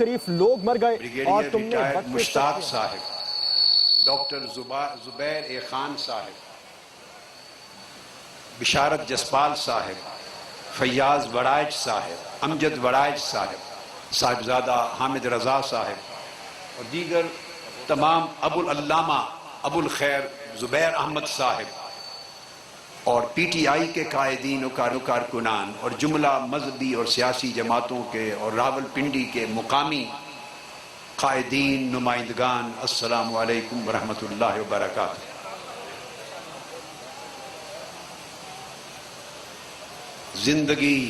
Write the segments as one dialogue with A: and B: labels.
A: شریف لوگ مر گئے اور تم نے
B: مشتاق صاحب، ڈاکٹر زبیر اے خان صاحب، بشارت جسپال صاحب، فیاض وڑائچ صاحب، امجد وڑائچ صاحب، صاحبزادہ حامد رضا صاحب اور دیگر تمام ابو العلامہ ابو الخیر زبیر احمد صاحب اور پی ٹی آئی کے قائدین و کارکنان اور جملہ مذہبی اور سیاسی جماعتوں کے اور راول پنڈی کے مقامی قائدین نمائندگان، السلام علیکم ورحمۃ اللہ وبرکاتہ۔ زندگی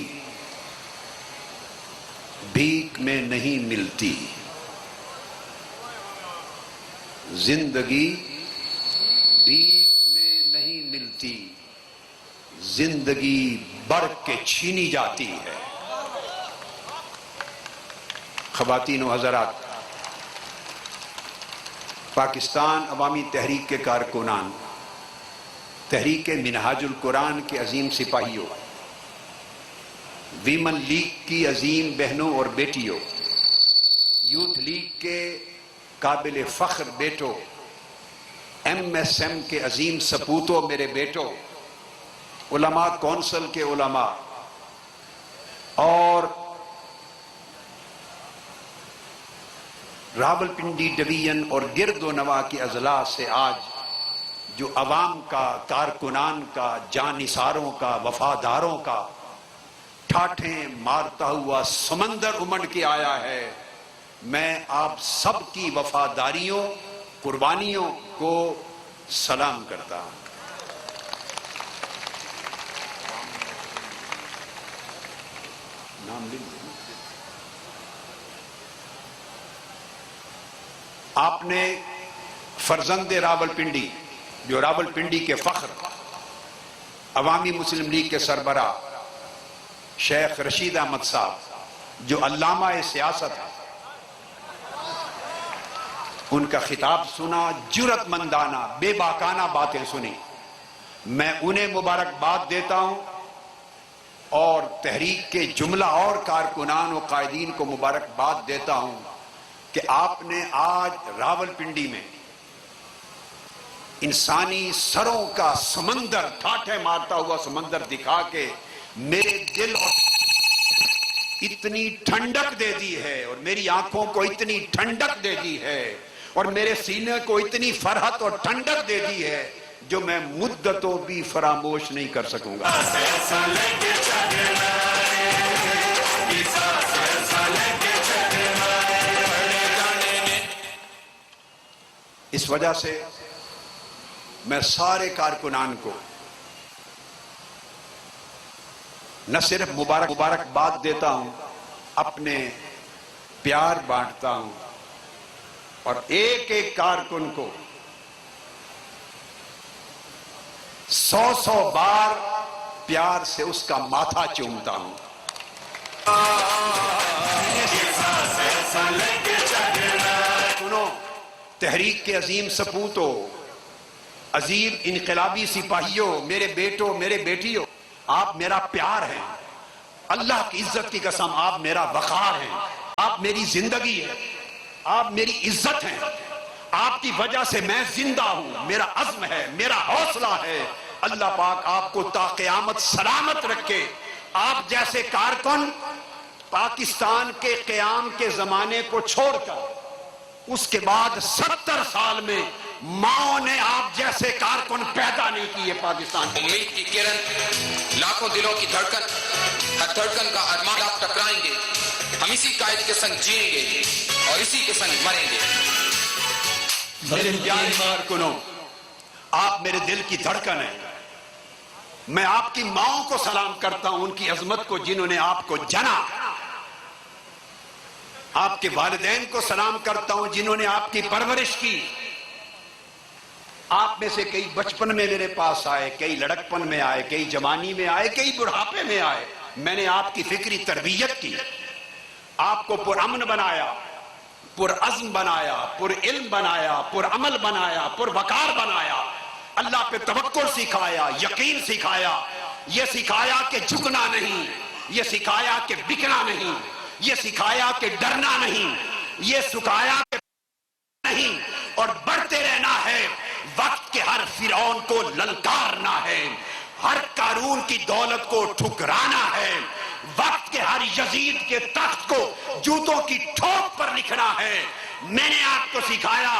B: بھیک میں نہیں ملتی، زندگی بھیک میں نہیں ملتی، زندگی بڑھ کے چھینی جاتی ہے۔ خواتین و حضرات، پاکستان عوامی تحریک کے کارکنان، تحریک منہاج القرآن کے عظیم سپاہیوں، ویمن لیگ کی عظیم بہنوں اور بیٹیوں، یوتھ لیگ کے قابل فخر بیٹوں، ایم ایس ایم کے عظیم سپوتوں میرے بیٹوں، علماء کونسل کے علماء اور راول پنڈی ڈویژن اور گرد و نواح کے اضلاع سے آج جو عوام کا، کارکنان کا، جانثاروں کا، وفاداروں کا ٹھاٹھیں مارتا ہوا سمندر امنڈ کے آیا ہے، میں آپ سب کی وفاداریوں، قربانیوں کو سلام کرتا ہوں۔ نام لکھ دیں۔ آپ نے فرزند راول پنڈی، جو راول پنڈی کے فخر، عوامی مسلم لیگ کے سربراہ شیخ رشید احمد صاحب، جو علامہ سیاست ہے، ان کا خطاب سنا، جرأت مندانہ بے باکانہ باتیں سنی، میں انہیں مبارکباد دیتا ہوں اور تحریک کے جملہ اور کارکنان و قائدین کو مبارکباد دیتا ہوں کہ آپ نے آج راول پنڈی میں انسانی سروں کا سمندر، ٹھاٹھیں مارتا ہوا سمندر دکھا کے میرے دل اور اتنی ٹھنڈک دے دی ہے اور میری آنکھوں کو اتنی ٹھنڈک دے دی ہے اور میرے سینے کو اتنی فرحت اور ٹھنڈک دے دی ہے جو میں مدتوں بھی فراموش نہیں کر سکوں گا۔ اس وجہ سے میں سارے کارکنان کو نہ صرف مبارکباد دیتا ہوں، اپنے پیار بانٹتا ہوں اور ایک ایک کارکن کو 100 بار پیار سے اس کا ماتھا چومتا ہوں۔ سنو، تحریک کے عظیم سپوتوں، عظیم انقلابی سپاہیوں، میرے بیٹوں، میرے بیٹیوں، آپ میرا پیار ہیں، اللہ کی عزت کی قسم آپ میرا وقار ہیں، آپ میری زندگی ہے، آپ میری عزت ہیں، آپ کی وجہ سے میں زندہ ہوں، میرا عزم ہے، میرا حوصلہ ہے۔ اللہ پاک آپ کو تا قیامت سلامت رکھے۔ آپ جیسے کارکن پاکستان کے قیام کے زمانے کو چھوڑ کر اس کے بعد 70 سال میں ماؤں نے آپ جیسے کارکن پیدا نہیں کیے پاکستان کے۔
C: امید کی کرن، لاکھوں دلوں کی دھڑکن، ہر دھڑکن کا ارمان آپ ٹکرائیں گے، ہم اسی قائد کے سنگ جئیں گے اور اسی کے سنگ مریں گے۔
B: میرے پیارے کارکنوں، آپ میرے دل کی دھڑکن ہیں۔ میں آپ کی ماؤں کو سلام کرتا ہوں، ان کی عظمت کو، جنہوں نے آپ کو جنا۔ آپ کے والدین کو سلام کرتا ہوں، جنہوں نے آپ کی پرورش کی۔ آپ میں سے کئی بچپن میں میرے پاس آئے، کئی لڑکپن میں آئے، کئی جوانی میں آئے، کئی بڑھاپے میں آئے۔ میں نے آپ کی فکری تربیت کی، آپ کو پرامن بنایا، پرعزم بنایا، پرعلم بنایا، پرعمل بنایا، پروقار بنایا، اللہ پہ توکل سکھایا، یقین سکھایا، یہ سکھایا کہ جھکنا نہیں، یہ سکھایا کہ بکنا نہیں، یہ سکھایا کہ ڈرنا نہیں، یہ سکایا نہیں اور بڑھتے رہنا ہے. وقت کے ہر فرعون کو للکارنا ہے, ہر قارون کی دولت کو ٹھکرانا ہے, وقت کے ہر یزید کے تخت کو جوتوں کی ٹھوک پر لکھنا ہے. میں نے آپ کو سکھایا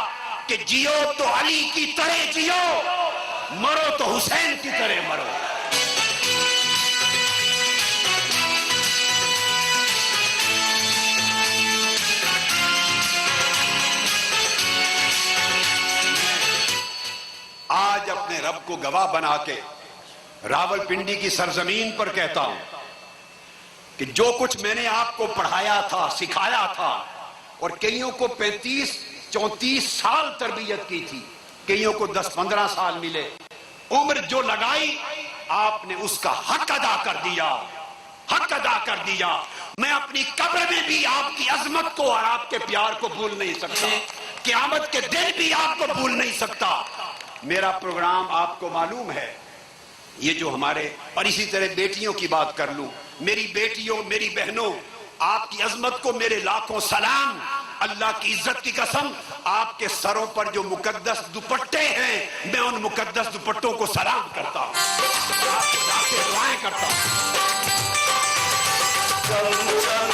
B: کہ جیو تو علی کی طرح جیو, مرو تو حسین کی طرح مرو. آج اپنے رب کو گواہ بنا کے راول پنڈی کی سرزمین پر کہتا ہوں کہ جو کچھ میں نے آپ کو پڑھایا تھا, سکھایا تھا, اور کئیوں کو 35-34 سال تربیت کی تھی, کئیوں کو 10-15 سال ملے, عمر جو لگائی آپ نے اس کا حق ادا کر دیا, حق ادا کر دیا. میں اپنی قبر میں بھی آپ کی عظمت کو اور آپ کے پیار کو بھول نہیں سکتا, قیامت کے دن بھی آپ کو بھول نہیں سکتا. میرا پروگرام آپ کو معلوم ہے, یہ جو ہمارے, اور اسی طرح بیٹیوں کی بات کر لوں, میری بیٹیوں, میری بہنوں, آپ کی عظمت کو میرے لاکھوں سلام. اللہ کی عزت کی قسم, آپ کے سروں پر جو مقدس دوپٹے ہیں, میں ان مقدس دوپٹوں کو سلام کرتا ہوں, آپ کو جا کے دعائیں کرتا ہوں.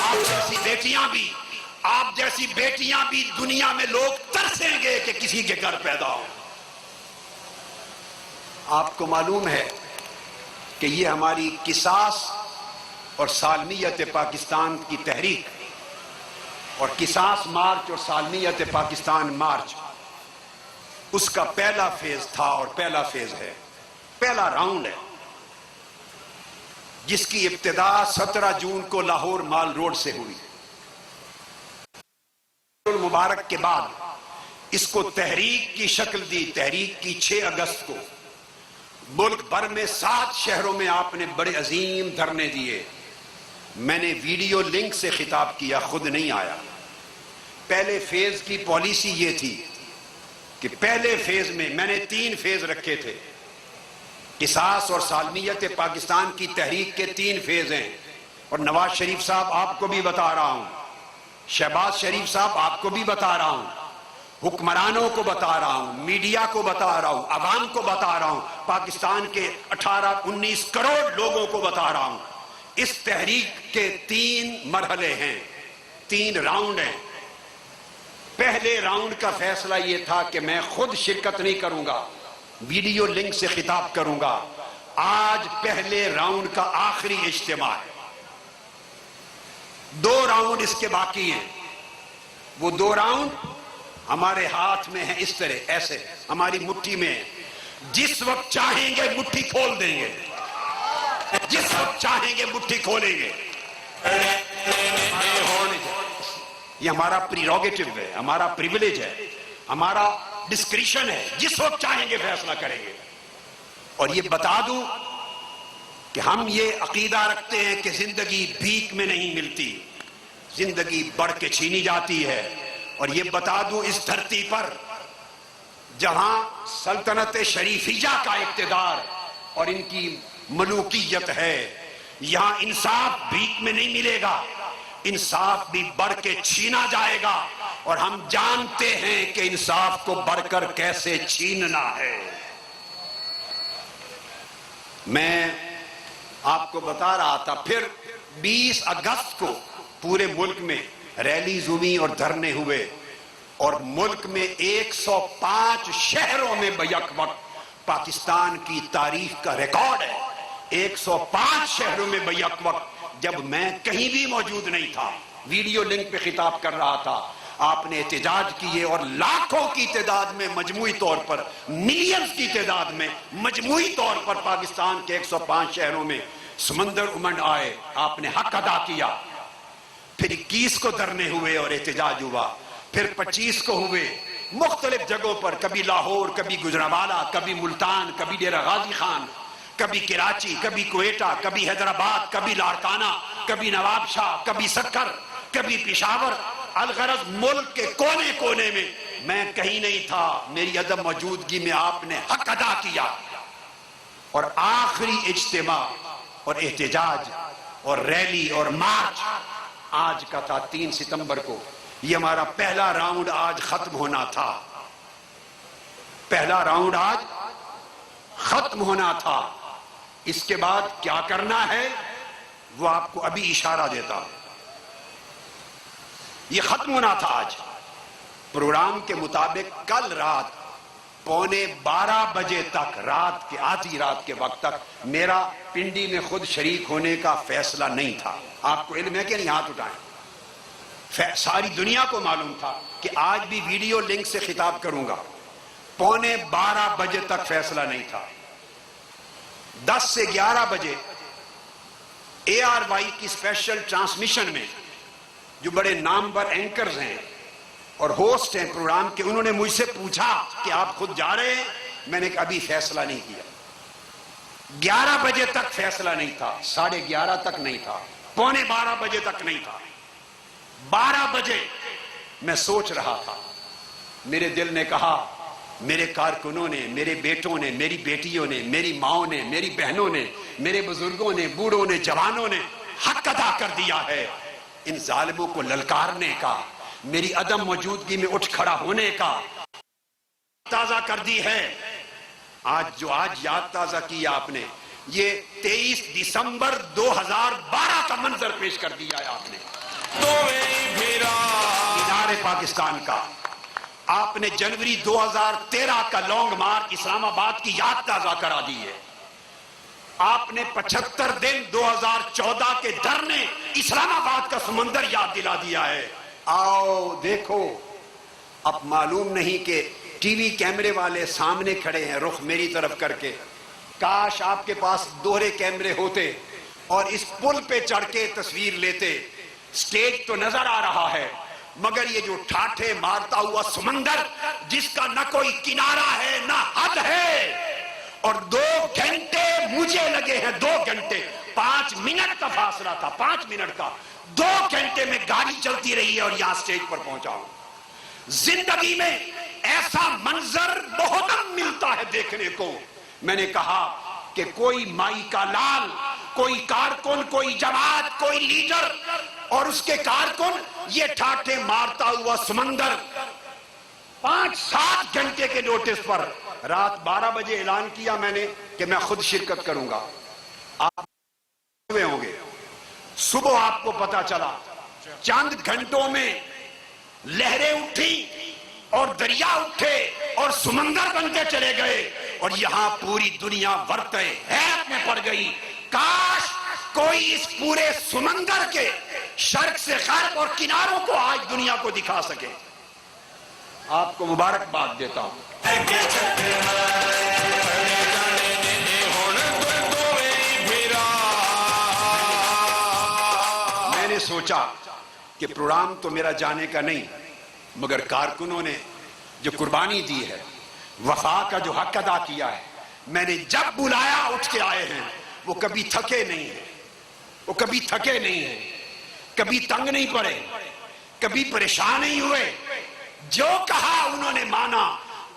B: آپ جیسی بیٹیاں بھی, آپ جیسی بیٹیاں بھی دنیا میں لوگ ترسیں گے کہ کسی کے گھر پیدا ہو. آپ کو معلوم ہے کہ یہ ہماری قصاص اور سالمیت پاکستان کی تحریک, اور قصاص مارچ اور سالمیت پاکستان مارچ, اس کا پہلا فیز تھا اور پہلا فیز ہے, پہلا راؤنڈ ہے, جس کی ابتدا 17 جون کو لاہور مال روڈ سے ہوئی. مبارک کے بعد اس کو تحریک کی شکل دی. تحریک کی 6 اگست کو ملک بھر میں 7 شہروں میں آپ نے بڑے عظیم دھرنے دیے. میں نے ویڈیو لنک سے خطاب کیا, خود نہیں آیا. پہلے فیز کی پالیسی یہ تھی کہ پہلے فیز میں نے 3 فیز رکھے تھے. قصاص اور سالمیت پاکستان کی تحریک کے 3 فیز ہیں, اور نواز شریف صاحب آپ کو بھی بتا رہا ہوں, شہباز شریف صاحب آپ کو بھی بتا رہا ہوں, حکمرانوں کو بتا رہا ہوں, میڈیا کو بتا رہا ہوں, عوام کو بتا رہا ہوں, پاکستان کے 18-19 کروڑ لوگوں کو بتا رہا ہوں. اس تحریک کے 3 مرحلے ہیں, 3 راؤنڈ ہیں. پہلے راؤنڈ کا فیصلہ یہ تھا کہ میں خود شرکت نہیں کروں گا, ویڈیو لنک سے خطاب کروں گا. آج پہلے راؤنڈ کا آخری اجتماع ہے. 2 راؤنڈ اس کے باقی ہیں. وہ 2 راؤنڈ ہمارے ہاتھ میں ہیں, اس طرح ایسے ہماری مٹھی میں ہیں. جس وقت چاہیں گے مٹھی کھول دیں گے, جس وقت چاہیں گے مٹھی کھولیں گے. یہ ہمارا پریروگیٹو ہے, ہمارا پریویلیج ہے, ہمارا ڈسکریشن ہے. جس وقت چاہیں گے فیصلہ کریں گے. اور یہ بتا دوں کہ ہم یہ عقیدہ رکھتے ہیں کہ زندگی بھیک میں نہیں ملتی, زندگی بڑھ کے چھینی جاتی ہے. اور یہ بتا دوں اس دھرتی پر جہاں سلطنت شریفیہ کا اقتدار اور ان کی ملوکیت ہے, یہاں انصاف بھیک میں نہیں ملے گا, انصاف بھی بڑھ کے چھینا جائے گا. اور ہم جانتے ہیں کہ انصاف کو بڑھ کر کیسے چھیننا ہے. میں آپ کو بتا رہا تھا, پھر 20 اگست کو پورے ملک میں ریلیز ہوئی اور دھرنے ہوئے, اور ملک میں 105 شہروں میں بیک وقت پاکستان کی تاریخ کا ریکارڈ ہے. 105 شہروں میں بیک وقت, جب میں کہیں بھی موجود نہیں تھا, ویڈیو لنک پہ خطاب کر رہا تھا, آپ نے احتجاج کیے. اور لاکھوں کی تعداد میں, مجموعی طور پر ملینز کی تعداد میں, مجموعی طور پر پاکستان کے 105 شہروں میں سمندر امنڈ آئے. آپ نے حق ادا کیا. پھر 21 کو دھرنے ہوئے اور احتجاج ہوا. پھر 25 کو ہوئے مختلف جگہوں پر, کبھی لاہور, کبھی گجرانوالہ, کبھی ملتان, کبھی ڈیرہ غازی خان, کبھی کراچی, کبھی کوئٹہ, کبھی حیدرآباد, کبھی لاڑکانہ, کبھی نواب شاہ, کبھی سکر, کبھی پشاور. الغرض ملک کے کونے کونے میں کہیں نہیں تھا, میری عدم موجودگی میں آپ نے حق ادا کیا. اور آخری اجتماع اور احتجاج اور ریلی اور مارچ آج کا تھا 3 ستمبر کو. یہ ہمارا پہلا راؤنڈ آج ختم ہونا تھا، پہلا راؤنڈ آج ختم ہونا تھا۔ اس کے بعد کیا کرنا ہے وہ آپ کو ابھی اشارہ دیتا ہوں۔ یہ ختم ہونا تھا آج۔ پروگرام کے مطابق کل رات 11:15 بجے تک، رات کے آدھی رات کے وقت تک میرا پنڈی میں خود شریک ہونے کا فیصلہ نہیں تھا۔ آپ کو علم ہے کہ نہیں؟ ہاتھ اٹھائیں۔ ساری دنیا کو معلوم تھا کہ آج بھی ویڈیو لنک سے خطاب کروں گا۔ 11:15 بجے تک فیصلہ نہیں تھا۔ 10 سے 11 بجے ARY کی اسپیشل ٹرانسمیشن میں جو بڑے نامور اینکرز ہیں اور ہوسٹ ہیں پروگرام کے، انہوں نے مجھ سے پوچھا کہ آپ خود جا رہے ہیں؟ میں نے کہا ابھی فیصلہ نہیں کیا۔ 11 بجے تک فیصلہ نہیں تھا، 11:30 تک نہیں تھا، 11:15 بجے تک نہیں تھا۔ 12 بجے میں سوچ رہا تھا، میرے دل نے کہا میرے کارکنوں نے، میرے بیٹوں نے، میری بیٹیوں نے، میری ماؤں نے، میری بہنوں نے، میرے بزرگوں نے، بوڑھوں نے، جوانوں نے حق ادا کر دیا ہے۔ ان ظالموں کو للکارنے کا، میری عدم موجودگی میں اٹھ کھڑا ہونے کا تازہ کر دی ہے۔ آج یاد تازہ کیا آپ نے، یہ 23 دسمبر 2012 کا منظر پیش کر دیا ہے آپ نے، مینار پاکستان کا۔ آپ نے جنوری 2013 کا لانگ مارچ اسلام آباد کی یاد تازہ کرا دی ہے۔ آپ نے 75 دن 2014 کے دھرنے اسلام آباد کا سمندر یاد دلا دیا ہے۔ آؤ دیکھو، اب معلوم نہیں کہ ٹی وی کیمرے والے سامنے کھڑے ہیں رخ میری طرف کر کے، کاش آپ کے پاس دوہرے کیمرے ہوتے اور اس پل پہ چڑھ کے تصویر لیتے۔ سٹیج تو نظر آ رہا ہے مگر یہ جو ٹھاٹھے مارتا ہوا سمندر جس کا نہ کوئی کنارہ ہے نہ حد ہے، اور 2 گھنٹے مجھے لگے ہیں، 2 گھنٹے 5 منٹ کا فاصلہ تھا، 5 منٹ کا، 2 گھنٹے میں گاڑی چلتی رہی ہے اور یہاں سٹیج پر پہنچا ہوں۔ زندگی میں ایسا منظر بہت کم ملتا ہے دیکھنے کو۔ میں نے کہا کہ کوئی مائی کا لال، کوئی کارکن، کوئی جماعت، کوئی لیڈر اور اس کے کارکن یہ ٹھاٹھے مارتا ہوا سمندر 5-7 گھنٹے کے نوٹس پر رات 12 بجے اعلان کیا میں نے کہ میں خود شرکت کروں گا۔ آپ ہوئے ہوں گے، صبح آپ کو پتا چلا چند گھنٹوں میں لہریں اٹھی اور دریا اٹھے اور سمندر بن کے چلے گئے، اور یہاں پوری دنیا ورطے حیرت میں پڑ گئی۔ کاش کوئی اس پورے سمندر کے شرق سے غرب اور کناروں کو آج دنیا کو دکھا سکے۔ آپ کو مبارکباد دیتا ہوں۔ میں نے سوچا کہ پروگرام تو میرا جانے کا نہیں، مگر کارکنوں نے جو قربانی دی ہے، وفا کا جو حق ادا کیا ہے، میں نے جب بلایا اٹھ کے آئے ہیں۔ وہ کبھی تھکے نہیں ہیں، وہ کبھی تھکے نہیں ہیں، کبھی تنگ نہیں پڑے، کبھی پریشان نہیں ہوئے۔ جو کہا انہوں نے مانا،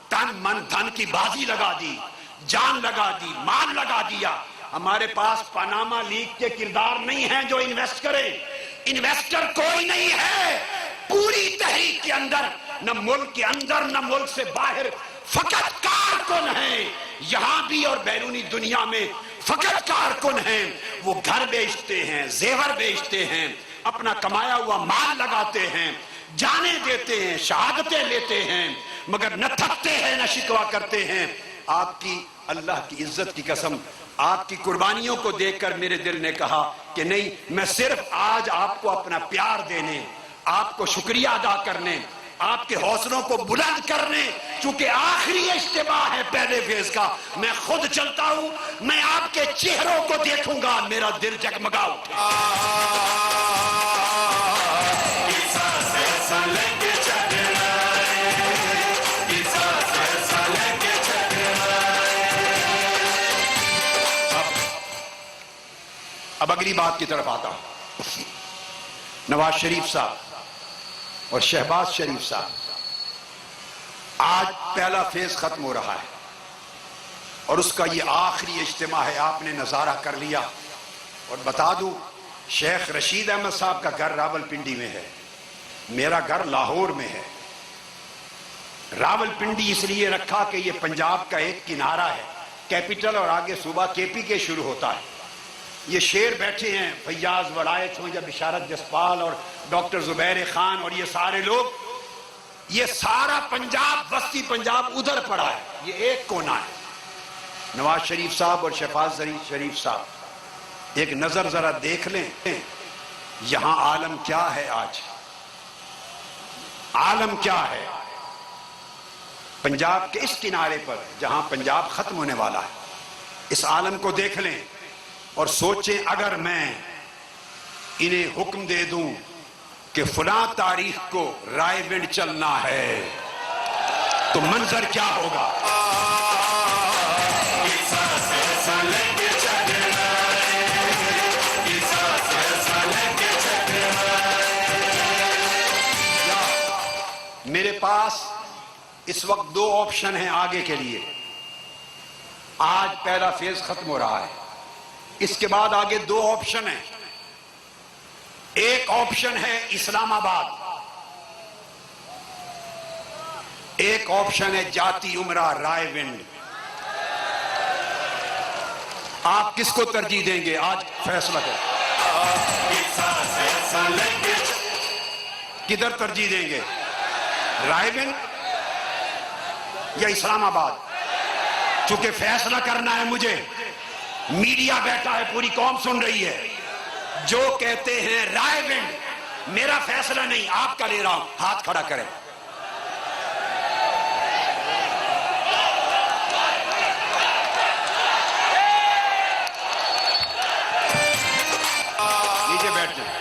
B: تن من دھن کی بازی لگا دی، جان لگا دی، مال لگا دیا۔ ہمارے پاس پاناما لیگ کے کردار نہیں ہیں جو انویسٹ کرے، انویسٹر کوئی نہیں ہے پوری تحریک کے اندر، نہ ملک کے اندر نہ ملک سے باہر، فقط کارکن ہیں یہاں بھی اور بیرونی دنیا میں، فقط کارکن ہیں۔ وہ گھر بیچتے ہیں، زیور بیچتے ہیں، اپنا کمایا ہوا مال لگاتے ہیں، جانیں دیتے ہیں، شہادتیں لیتے ہیں، مگر نہ تھکتے ہیں نہ شکوہ کرتے ہیں۔ آپ کی اللہ کی عزت کی قسم، آپ کی قربانیوں کو دیکھ کر میرے دل نے کہا کہ نہیں، میں صرف آج آپ کو اپنا پیار دینے، آپ کو شکریہ ادا کرنے، آپ کے حوصلوں کو بلند کرنے، چونکہ آخری اجتماع ہے پہلے فیز کا، میں خود چلتا ہوں، میں آپ کے چہروں کو دیکھوں گا، میرا دل جگمگا اٹھے۔ اب اگلی بات کی طرف آتا ہوں۔ نواز شریف صاحب اور شہباز شریف صاحب، آج پہلا فیز ختم ہو رہا ہے اور اس کا یہ آخری اجتماع ہے، آپ نے نظارہ کر لیا۔ اور بتا دوں، شیخ رشید احمد صاحب کا گھر راول پنڈی میں ہے، میرا گھر لاہور میں ہے. راول پنڈی اس لیے رکھا کہ یہ پنجاب کا ایک کنارہ ہے, کیپٹل اور آگے صوبہ KP کے شروع ہوتا ہے. یہ شیر بیٹھے ہیں, فیاض وڑائچ ہوں یا بشارت جسپال اور ڈاکٹر زبیر خان اور یہ سارے لوگ, یہ سارا پنجاب, وسطی پنجاب ادھر پڑا ہے, یہ ایک کونا ہے. نواز شریف صاحب اور شہباز شریف صاحب, ایک نظر ذرا دیکھ لیں یہاں عالم کیا ہے آج, عالم کیا ہے. پنجاب کے اس کنارے پر جہاں پنجاب ختم ہونے والا ہے, اس عالم کو دیکھ لیں اور سوچیں اگر میں انہیں حکم دے دوں کہ فلاں تاریخ کو رائے ونڈ چلنا ہے تو منظر کیا ہوگا. میرے پاس اس وقت دو آپشن ہیں آگے کے لیے. آج پہلا فیز ختم ہو رہا ہے, اس کے بعد آگے دو آپشن ہیں. ایک آپشن ہے اسلام آباد, ایک آپشن ہے جاتی عمرہ رائے ونڈ. آپ کس کو ترجیح دیں گے؟ آج فیصلہ کریں. کدھر ترجیح دیں گے, رائے ونڈ یا اسلام آباد؟ چونکہ فیصلہ کرنا ہے مجھے, میڈیا بیٹھا ہے, پوری قوم سن رہی ہے. جو کہتے ہیں رائے ونڈ, میرا فیصلہ نہیں آپ کا لے رہا ہوں, ہاتھ کھڑا کریں. نیچے بیٹھ جائیں.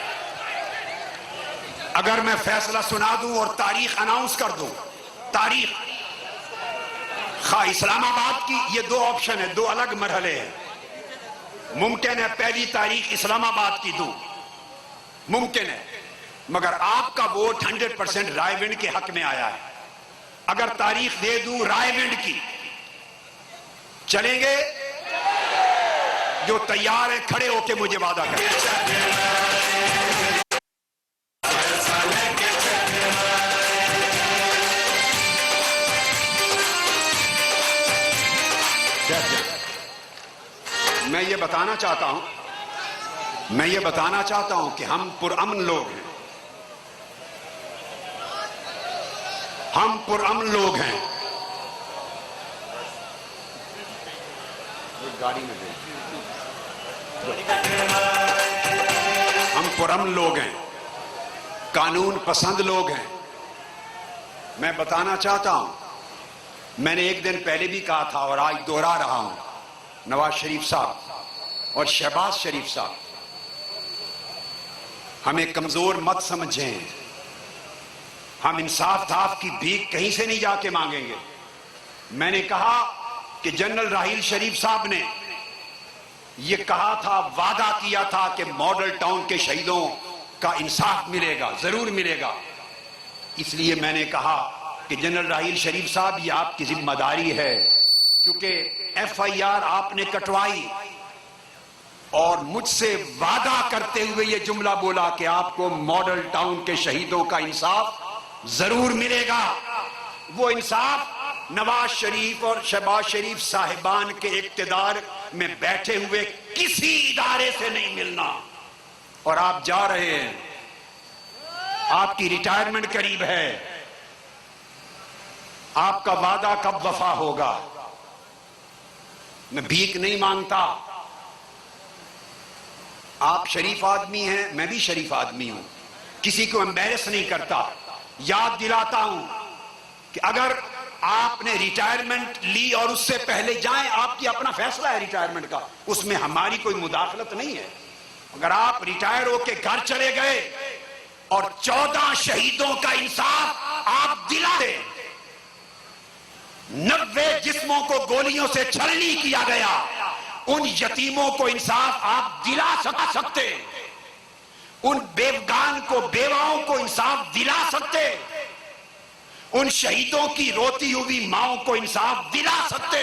B: اگر میں فیصلہ سنا دوں اور تاریخ اناؤنس کر دوں, تاریخ خواہ اسلام آباد کی, یہ دو آپشن ہیں, دو الگ مرحلے ہیں. ممکن ہے پہلی تاریخ اسلام آباد کی دوں, ممکن ہے, مگر آپ کا ووٹ 100% رائے ونڈ کے حق میں آیا ہے. اگر تاریخ دے دوں رائے ونڈ کی, چلیں گے؟ جو تیار ہیں کھڑے ہو کے مجھے وعدہ کریں. میں یہ بتانا چاہتا ہوں کہ ہم پرامن لوگ ہیں, ہم پرامن لوگ ہیں. ہم پرامن لوگ ہیں, قانون پسند لوگ ہیں. میں بتانا چاہتا ہوں, میں نے ایک دن پہلے بھی کہا تھا اور آج دوہرا رہا ہوں, نواز شریف صاحب اور شہباز شریف صاحب, ہمیں کمزور مت سمجھیں. ہم انصاف دھاف کی بھیک کہیں سے نہیں جا کے مانگیں گے. میں نے کہا کہ جنرل راحیل شریف صاحب نے یہ کہا تھا, وعدہ کیا تھا کہ ماڈل ٹاؤن کے شہیدوں کا انصاف ملے گا, ضرور ملے گا. اس لیے میں نے کہا کہ جنرل راحیل شریف صاحب یہ آپ کی ذمہ داری ہے, کیونکہ FIR آپ نے کٹوائی اور مجھ سے وعدہ کرتے ہوئے یہ جملہ بولا کہ آپ کو ماڈل ٹاؤن کے شہیدوں کا انصاف ضرور ملے گا. وہ انصاف نواز شریف اور شہباز شریف صاحبان کے اقتدار میں بیٹھے ہوئے کسی ادارے سے نہیں ملنا. اور آپ جا رہے ہیں, آپ کی ریٹائرمنٹ قریب ہے, آپ کا وعدہ کب وفا ہوگا؟ میں بھیک نہیں مانگتا. آپ شریف آدمی ہیں, میں بھی شریف آدمی ہوں, کسی کو امبیرس نہیں کرتا. یاد دلاتا ہوں کہ اگر آپ نے ریٹائرمنٹ لی اور اس سے پہلے جائیں, آپ کی اپنا فیصلہ ہے ریٹائرمنٹ کا, اس میں ہماری کوئی مداخلت نہیں ہے. اگر آپ ریٹائر ہو کے گھر چلے گئے اور 14 شہیدوں کا انصاف آپ دلا دیں, 90 جسموں کو گولیوں سے چھلنی کیا گیا, ان یتیموں کو انصاف آپ دلا سکتے, ان بیوگان کو, بیواؤں کو انصاف دلا سکتے, ان شہیدوں کی روتی ہوئی ماؤں کو انصاف دلا سکتے,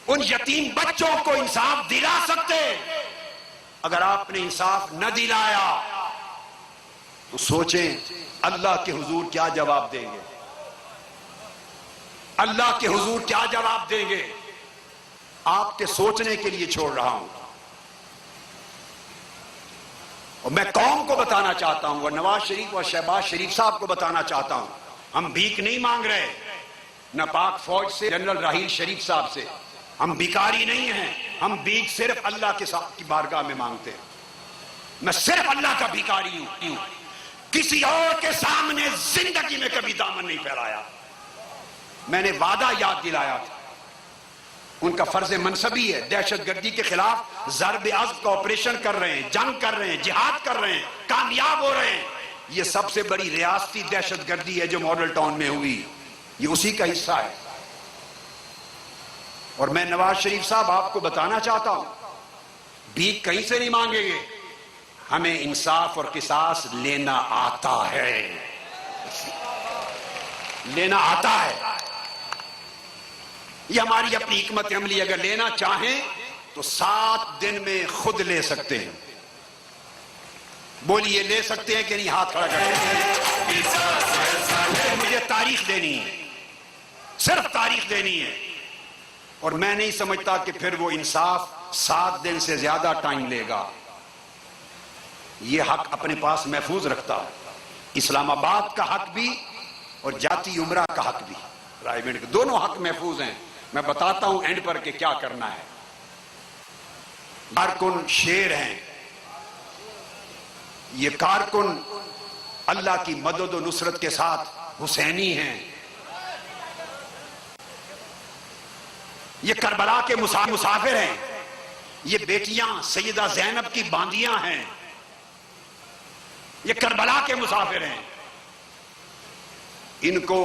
B: ان یتیم بچوں کو انصاف دلا سکتے. اگر آپ نے انصاف نہ دلایا تو سوچیں اللہ کے حضور کیا جواب دیں گے، اللہ کے حضور کیا جواب دیں گے؟ آپ کے سوچنے کے لیے چھوڑ رہا ہوں، اور میں قوم کو بتانا چاہتا ہوں اور نواز شریف اور شہباز شریف صاحب کو بتانا چاہتا ہوں، ہم بھیک نہیں مانگ رہے، نہ پاک فوج سے جنرل راحیل شریف صاحب سے، ہم بھکاری نہیں ہیں، ہم بھیک صرف اللہ کے ساتھ کی بارگاہ میں مانگتے ہیں۔ میں صرف اللہ کا بھکاری ہوں، کسی اور کے سامنے زندگی میں کبھی دامن نہیں پھیلایا۔ میں نے وعدہ یاد دلایا تھا، ان کا فرض منصبی ہے، دہشت گردی کے خلاف ضرب عضب کا آپریشن کر رہے ہیں، جنگ کر رہے ہیں، جہاد کر رہے ہیں، کامیاب ہو رہے ہیں۔ یہ سب سے بڑی ریاستی دہشت گردی ہے جو ماڈل ٹاؤن میں ہوئی، یہ اسی کا حصہ ہے۔ اور میں نواز شریف صاحب آپ کو بتانا چاہتا ہوں، بھیک کہیں سے نہیں مانگیں گے، ہمیں انصاف اور قصاص لینا آتا ہے، لینا آتا ہے۔ یہ ہماری اپنی حکمت عملی، اگر لینا چاہیں تو 7 دن میں خود لے سکتے ہیں۔ بولیے لے سکتے ہیں کہ نہیں؟ ہاتھ کھڑا کریں۔ مجھے تاریخ دینی ہے، صرف تاریخ دینی ہے، اور میں نہیں سمجھتا کہ پھر وہ انصاف 7 دن سے زیادہ ٹائم لے گا۔ یہ حق اپنے پاس محفوظ رکھتا ہے، اسلام آباد کا حق بھی اور جاتی عمرہ کا حق بھی، رائے بینٹ کے دونوں حق محفوظ ہیں۔ میں بتاتا ہوں اینڈ پر کہ کیا کرنا ہے۔ کارکن شیر ہیں، یہ کارکن اللہ کی مدد و نصرت کے ساتھ حسینی ہیں، یہ کربلا کے مسافر ہیں، یہ بیٹیاں سیدہ زینب کی باندیاں ہیں، یہ کربلا کے مسافر ہیں۔ ان کو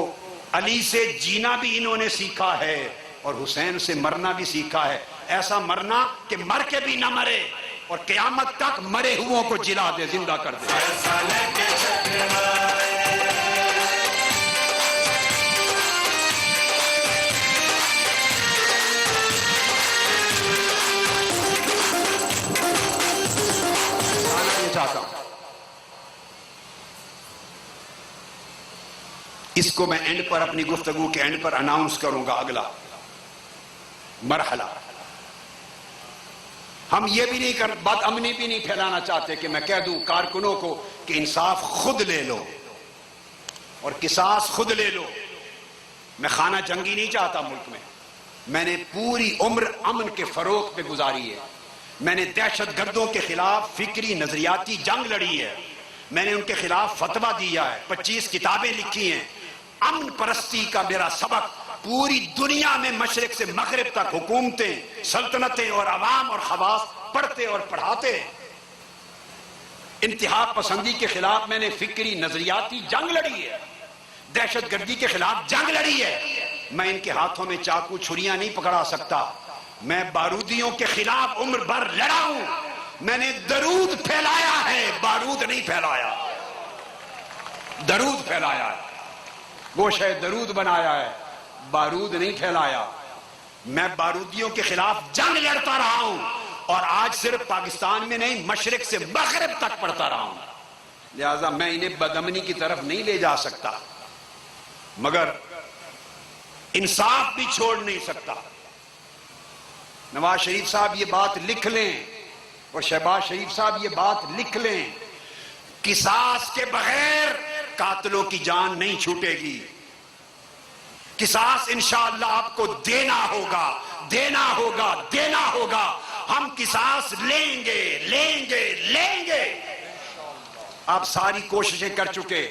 B: علی سے جینا بھی انہوں نے سیکھا ہے اور حسین سے مرنا بھی سیکھا ہے، ایسا مرنا کہ مر کے بھی نہ مرے اور قیامت تک مرے ہوں کو جلا دے، زندہ کر دے۔ چاہتا ہوں اس کو میں اینڈ پر، اپنی گفتگو کے اینڈ پر اناؤنس کروں گا اگلا مرحلہ۔ ہم یہ بھی نہیں بد امنی بھی نہیں پھیلانا چاہتے کہ میں کہہ دوں کارکنوں کو کہ انصاف خود لے لو اور قصاص خود لے لو۔ میں خانہ جنگی نہیں چاہتا ملک میں، میں نے پوری عمر امن کے فروغ پہ گزاری ہے، میں نے دہشت گردوں کے خلاف فکری نظریاتی جنگ لڑی ہے، میں نے ان کے خلاف فتویٰ دیا ہے، 25 کتابیں لکھی ہیں۔ امن پرستی کا میرا سبق پوری دنیا میں مشرق سے مغرب تک حکومتیں، سلطنتیں اور عوام اور خواص پڑھتے اور پڑھاتے ہیں۔ انتہا پسندی کے خلاف میں نے فکری نظریاتی جنگ لڑی ہے، دہشت گردی کے خلاف جنگ لڑی ہے۔ میں ان کے ہاتھوں میں چاقو چھریاں نہیں پکڑا سکتا، میں بارودیوں کے خلاف عمر بھر لڑا ہوں، میں نے درود پھیلایا ہے، بارود نہیں پھیلایا، درود پھیلایا ہے، گوشہ درود بنایا ہے، بارود نہیں پھیلایا۔ میں بارودیوں کے خلاف جنگ لڑتا رہا ہوں، اور آج صرف پاکستان میں نہیں مشرق سے مغرب تک پڑھتا رہا ہوں، لہذا میں انہیں بدامنی کی طرف نہیں لے جا سکتا، مگر انصاف بھی چھوڑ نہیں سکتا۔ نواز شریف صاحب یہ بات لکھ لیں اور شہباز شریف صاحب یہ بات لکھ لیں، قصاص کے بغیر قاتلوں کی جان نہیں چھوٹے گی، قصاص انشاءاللہ آپ کو دینا ہوگا، دینا ہوگا، دینا ہوگا۔ ہم قصاص لیں گے، لیں گے، لیں گے۔ آپ ساری کوششیں کر چکے،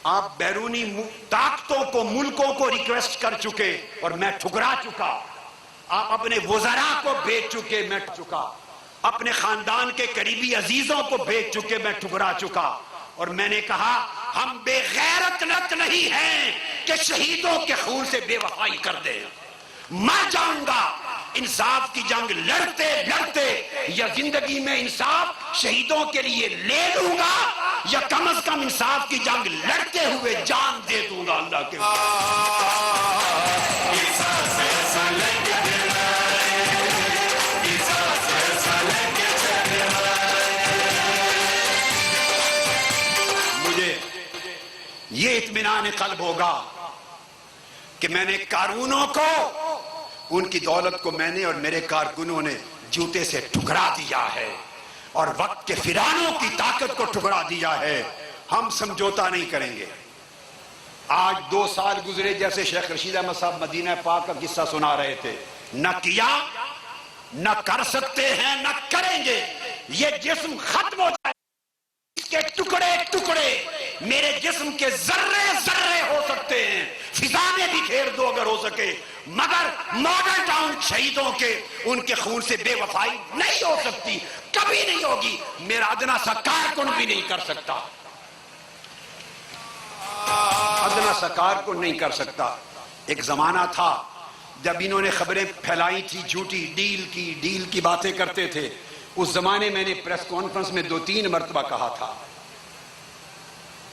B: آپ بیرونی طاقتوں کو، ملکوں کو ریکویسٹ کر چکے اور میں ٹھکرا چکا، آپ اپنے وزراء کو بھیج چکے، میں چکا، اپنے خاندان کے قریبی عزیزوں کو بھیج چکے، میں ٹھکرا چکا، اور میں نے کہا ہم بے غیرت لت نہیں ہیں کہ شہیدوں کے خون سے بے وفائی کر دیں، مر جاؤں گا انصاف کی جنگ لڑتے لڑتے، یا زندگی میں انصاف شہیدوں کے لیے لے لوں گا، یا کم از کم انصاف کی جنگ لڑتے ہوئے جان دے دوں گا اللہ کے یہ اطمینان قلب ہوگا کہ میں نے قارونوں کو، ان کی دولت کو میں نے اور میرے کارکنوں نے جوتے سے ٹکرا دیا ہے، اور وقت کے فرعونوں کی طاقت کو ٹکرا دیا ہے. ہم سمجھوتا نہیں کریں گے. آج 2 سال گزرے جیسے شیخ رشید احمد صاحب مدینہ پاک کا قصہ سنا رہے تھے. نہ کیا، نہ کر سکتے ہیں، نہ کریں گے. یہ جسم ختم ہو جائے، اس کے ٹکڑے ٹکڑے میرے جسم کے ذرے ذرے ہو سکتے ہیں، فضا میں بھی گھیر دو اگر ہو سکے، مگر ماڈل ٹاؤن شہیدوں کے ان کے خون سے بے وفائی نہیں ہو سکتی، کبھی نہیں ہوگی. میرا ادنا سا کارکن بھی نہیں کر سکتا، ادنا سا کارکن نہیں کر سکتا. ایک زمانہ تھا جب انہوں نے خبریں پھیلائی تھی جھوٹی، ڈیل کی باتیں کرتے تھے. اس زمانے میں نے پریس کانفرنس میں 2-3 مرتبہ کہا تھا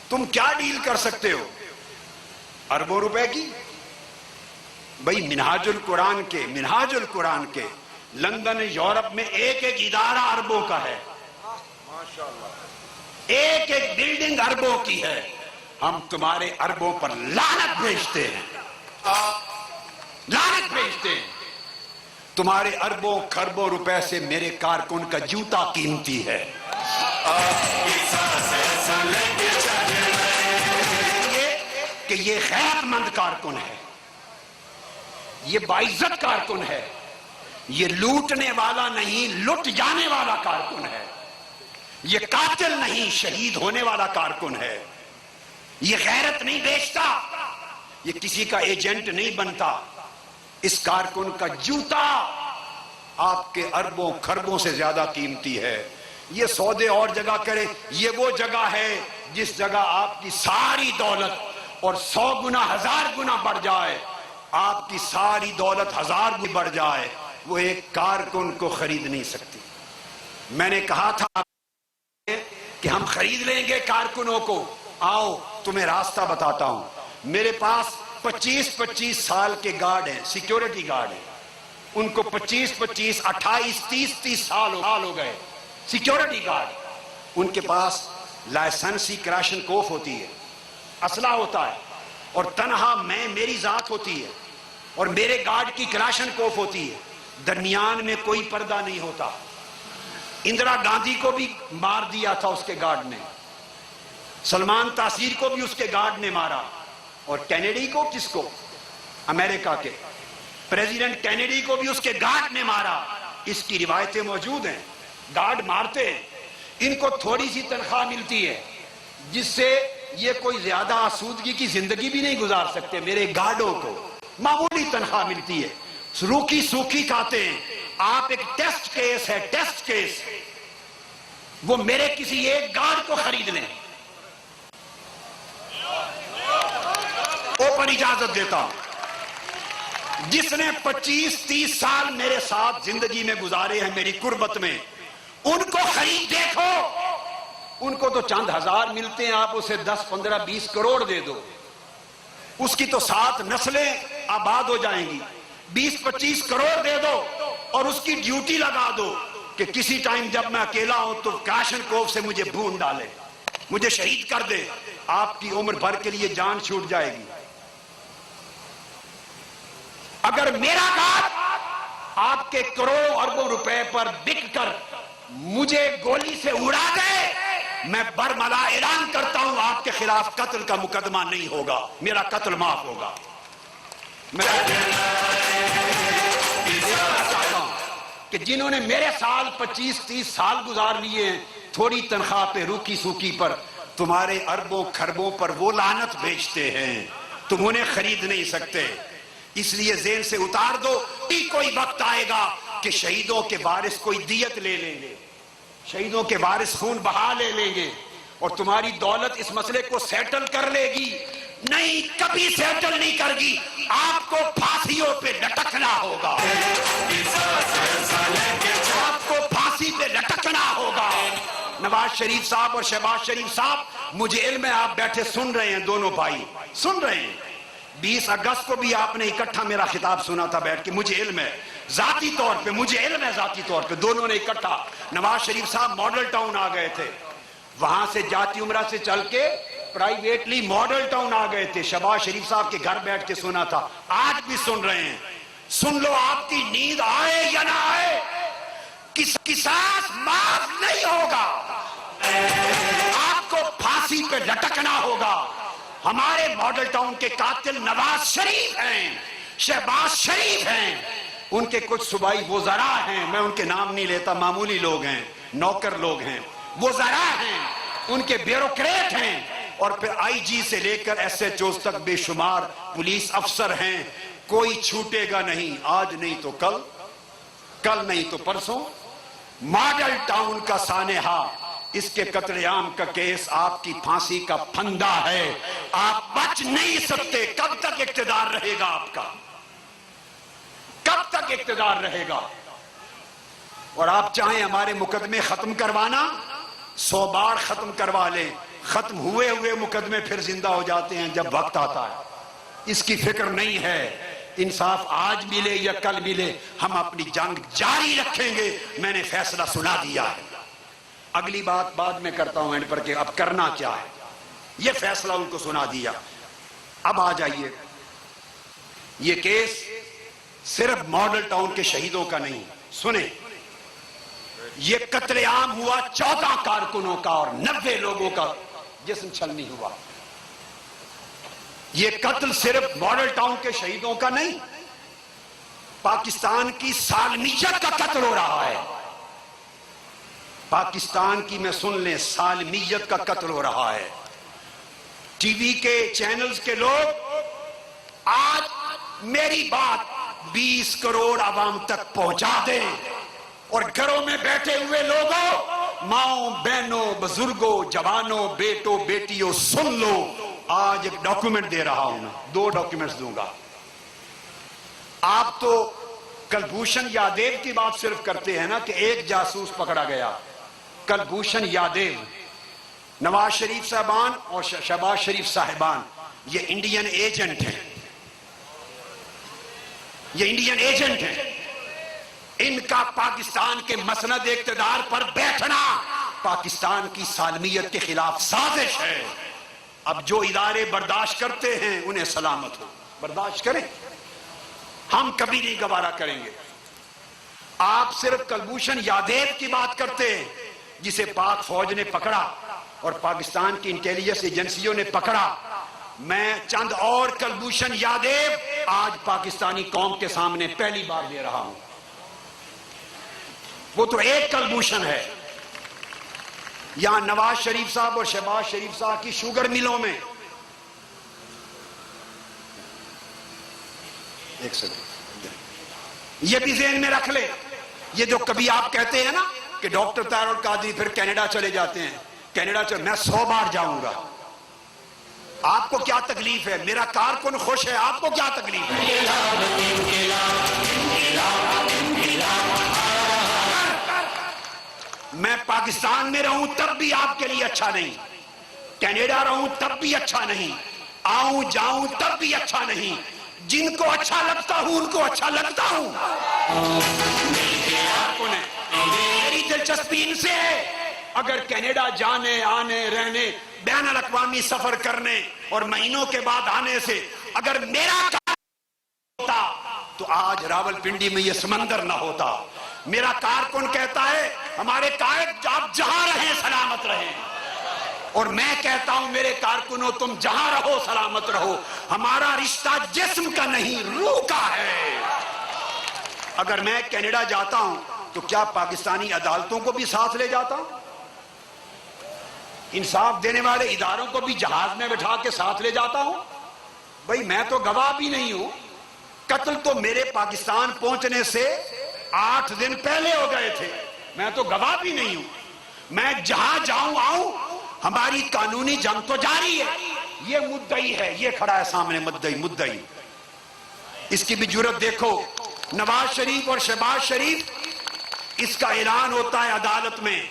B: تم کیا ڈیل کر سکتے ہو اربوں روپے کی. بھئی منہاج القرآن کے لندن یورپ میں ایک ادارہ اربوں کا ہے، ایک بلڈنگ اربوں کی ہے. ہم تمہارے اربوں پر لعنت بھیجتے ہیں، لعنت بھیجتے ہیں. تمہارے اربوں خربوں روپے سے میرے کارکن کا جوتا قیمتی ہے. کہ یہ غیرت مند کارکن ہے، یہ باعزت کارکن ہے، یہ لوٹنے والا نہیں لٹ جانے والا کارکن ہے، یہ قاتل نہیں شہید ہونے والا کارکن ہے. یہ غیرت نہیں بیچتا، یہ کسی کا ایجنٹ نہیں بنتا. اس کارکن کا جوتا آپ کے اربوں خربوں سے زیادہ قیمتی ہے. یہ سودے اور جگہ کرے، یہ وہ جگہ ہے جس جگہ آپ کی ساری دولت اور 100 گنا 1000 گنا بڑھ جائے، آپ کی ساری دولت 1000 گنا بڑھ جائے، وہ ایک کارکن کو خرید نہیں سکتی. میں نے کہا تھا کہ ہم خرید لیں گے کارکنوں کو. آؤ تمہیں راستہ بتاتا ہوں. میرے پاس 25 سال کے گارڈ ہیں، سیکیورٹی گارڈ ہیں. ان کو 25 28 30 سال ہو گئے سیکیورٹی گارڈ. ان کے پاس لائسنسی کراشن کوف ہوتی ہے، اسلحہ ہوتا ہے، اور تنہا میری ذات ہوتی ہے، اور میرے گارڈ کی کراشن کوف ہوتی ہے. درمیان میں کوئی پردہ نہیں ہوتا. اندرا گاندھی کو بھی مار دیا تھا اس کے گارڈ نے، سلمان تاثیر کو بھی اس کے گارڈ نے مارا، اور کینیڈی کو، کس کو؟ امریکہ کے پریزیڈنٹ کینیڈی کو بھی اس کے گارڈ نے مارا. اس کی روایتیں موجود ہیں. گارڈ مارتے ہیں، ان کو تھوڑی سی تنخواہ ملتی ہے جس سے یہ کوئی زیادہ آسودگی کی زندگی بھی نہیں گزار سکتے. میرے گارڈوں کو معمولی تنخواہ ملتی ہے، روکھی سوکھی کھاتے ہیں. آپ ایک ٹیسٹ کیس ہے، ٹیسٹ کیس، وہ میرے کسی ایک گارڈ کو خرید لیں. اوپر اجازت دیتا ہوں. جس نے 25-30 سال میرے ساتھ زندگی میں گزارے ہیں میری قربت میں، ان کو خرید دیکھو. ان کو تو چند ہزار ملتے ہیں، آپ اسے 10-15-20 کروڑ دے دو، اس کی تو 7 نسلیں آباد ہو جائیں گی. 20-25 کروڑ دے دو اور اس کی ڈیوٹی لگا دو کہ کسی ٹائم جب میں اکیلا ہوں تو کراشن کوف سے مجھے بھون ڈالے، مجھے شہید کر دے. آپ کی عمر بھر کے لیے جان چھوٹ جائے گی. اگر میرا گارڈ آپ کے کروڑوں اربوں روپے پر بک کر مجھے گولی سے اڑا دے، میں برملا اعلان کرتا ہوں آپ کے خلاف قتل کا مقدمہ نہیں ہوگا، میرا قتل معاف ہوگا. میں چاہتا ہوں کہ جنہوں نے میرے سال 25-30 سال گزار لیے ہیں تھوڑی تنخواہ پہ، روکی سوکی پر، تمہارے اربوں خربوں پر وہ لعنت بھیجتے ہیں، تم انہیں خرید نہیں سکتے. اس لیے ذہن سے اتار دو کہ کوئی وقت آئے گا کہ شہیدوں کے وارث کوئی دیت لے لیں گے، شہیدوں کے وارث خون بہا لے لیں گے، اور تمہاری دولت اس مسئلے کو سیٹل کر لے گی. نہیں، کبھی سیٹل نہیں کر گی. آپ کو پھانسیوں پہ لٹکنا ہوگا، آپ کو پھانسی پہ لٹکنا ہوگا. نواز شریف صاحب اور شہباز شریف صاحب، مجھے علم ہے آپ بیٹھے سن رہے ہیں، دونوں بھائی سن رہے ہیں. 20 اگست کو بھی آپ نے اکٹھا میرا خطاب سنا تھا بیٹھ کے. مجھے علم ہے ذاتی طور پہ، مجھے علم ہے ذاتی طور پہ، دونوں نے اکٹھا. نواز شریف صاحب ماڈل ٹاؤن آ گئے تھے، وہاں سے جاتی عمرہ سے چل کے پرائیویٹلی ماڈل ٹاؤن آ گئے تھے, شہباز شریف صاحب کے گھر بیٹھ کے سنا تھا, آج بھی سن رہے ہیں. سن لو, آپ کی نیند آئے یا نہ آئے, قصاص معاف نہیں ہوگا, آپ کو پھانسی پہ لٹکنا ہوگا. ہمارے ماڈل ٹاؤن کے قاتل نواز شریف ہیں, شہباز شریف ہیں, ان کے کچھ صوبائی وزراء ہیں, میں ان کے نام نہیں لیتا, معمولی لوگ ہیں, نوکر لوگ ہیں, وزراء ہیں, ان کے بیوروکریٹ ہیں, اور پھر آئی جی سے لے کر ایس ایچ اوز تک بے شمار پولیس افسر ہیں. کوئی چھوٹے گا نہیں, آج نہیں تو کل, کل نہیں تو پرسوں. ماڈل ٹاؤن کا سانحہ, اس کے قتل عام کا کیس آپ کی پھانسی کا پھندا ہے, آپ بچ نہیں سکتے. کب تک اقتدار رہے گا آپ کا, کب تک اقتدار رہے گا؟ اور آپ چاہیں ہمارے مقدمے ختم کروانا, 100 بار ختم کروا لیں, ختم ہوئے ہوئے مقدمے پھر زندہ ہو جاتے ہیں جب وقت آتا ہے. اس کی فکر نہیں ہے. انصاف آج ملے یا کل ملے, ہم اپنی جنگ جاری رکھیں گے. میں نے فیصلہ سنا دیا ہے, اگلی بات بعد میں کرتا ہوں اینڈ پر کہ اب کرنا کیا ہے. یہ فیصلہ ان کو سنا دیا. اب آ جائیے, یہ کیس صرف ماڈل ٹاؤن کے شہیدوں کا نہیں. سنیں, یہ قتل عام ہوا 14 کارکنوں کا اور 90 لوگوں کا جسم چھلنی ہوا. یہ قتل صرف ماڈل ٹاؤن کے شہیدوں کا نہیں, پاکستان کی سالمیت کا قتل ہو رہا ہے. پاکستان کی, میں سن لیں, سالمیت کا قتل ہو رہا ہے. ٹی وی کے چینلز کے لوگ آج میری بات 20 کروڑ عوام تک پہنچا دیں, اور گھروں میں بیٹھے ہوئے لوگوں, ماؤں بہنوں, بزرگوں, جوانوں, بیٹوں بیٹیوں, سن لو. آج ایک ڈاکومنٹ دے رہا ہوں, 2 ڈاکومنٹس دوں گا. آپ تو کلبھوشن یادیو کی بات صرف کرتے ہیں نا کہ ایک جاسوس پکڑا گیا. کلبھوشن یادیو, نواز شریف صاحبان اور شہباز شریف صاحبان, یہ انڈین ایجنٹ ہیں, یہ انڈین ایجنٹ ہیں. ان کا پاکستان کے مسند اقتدار پر بیٹھنا پاکستان کی سالمیت کے خلاف سازش ہے. اب جو ادارے برداشت کرتے ہیں انہیں سلامت ہو, برداشت کریں, ہم کبھی نہیں گوارا کریں گے. آپ صرف کلبھوشن یادیو کی بات کرتے ہیں جسے پاک فوج نے پکڑا اور پاکستان کی انٹیلیجنس ایجنسیوں نے پکڑا. میں چند اور کلبھوشن یادیو آج پاکستانی قوم کے سامنے پہلی بار دے رہا ہوں. وہ تو ایک کلبھوشن ہے. یہاں نواز شریف صاحب اور شہباز شریف صاحب کی شوگر ملوں میں, ایک سیکنڈ, یہ بھی ذہن میں رکھ لے. یہ جو کبھی آپ کہتے ہیں نا کہ ڈاکٹر طاہر القادری پھر کینیڈا چلے جاتے ہیں, کینیڈا میں 100 بار جاؤں گا. آپ کو کیا تکلیف ہے؟ میرا کارکن خوش ہے, آپ کو کیا تکلیف ہے؟ میں پاکستان میں رہوں تب بھی آپ کے لیے اچھا نہیں, کینیڈا رہوں تب بھی اچھا نہیں, آؤں جاؤں تب بھی اچھا نہیں. جن کو اچھا لگتا ہوں ان کو اچھا لگتا ہوں. میری دلچسپی ان سے ہے. اگر کینیڈا جانے آنے رہنے بین الاقوامی سفر کرنے اور مہینوں کے بعد آنے سے اگر میرا ہوتا تو آج راولپنڈی میں یہ سمندر نہ ہوتا. میرا کارکن کہتا ہے ہمارے قائد آپ جہاں رہیں سلامت رہیں, اور میں کہتا ہوں میرے کارکنوں تم جہاں رہو سلامت رہو. ہمارا رشتہ جسم کا نہیں روح کا ہے. اگر میں کینیڈا جاتا ہوں تو کیا پاکستانی عدالتوں کو بھی ساتھ لے جاتا ہوں؟ انصاف دینے والے اداروں کو بھی جہاز میں بٹھا کے ساتھ لے جاتا ہوں؟ بھئی میں تو گواہ بھی نہیں ہوں. قتل تو میرے پاکستان پہنچنے سے 8 دن پہلے ہو گئے تھے, میں تو گواہ بھی نہیں ہوں. میں جہاں جاؤں آؤں, ہماری قانونی جنگ تو جاری ہے. یہ مدعی ہے, یہ کھڑا ہے سامنے مدعی. اس کی بھی جرت دیکھو. نواز شریف اور شہباز شریف, اس کا اعلان ہوتا ہے عدالت میں,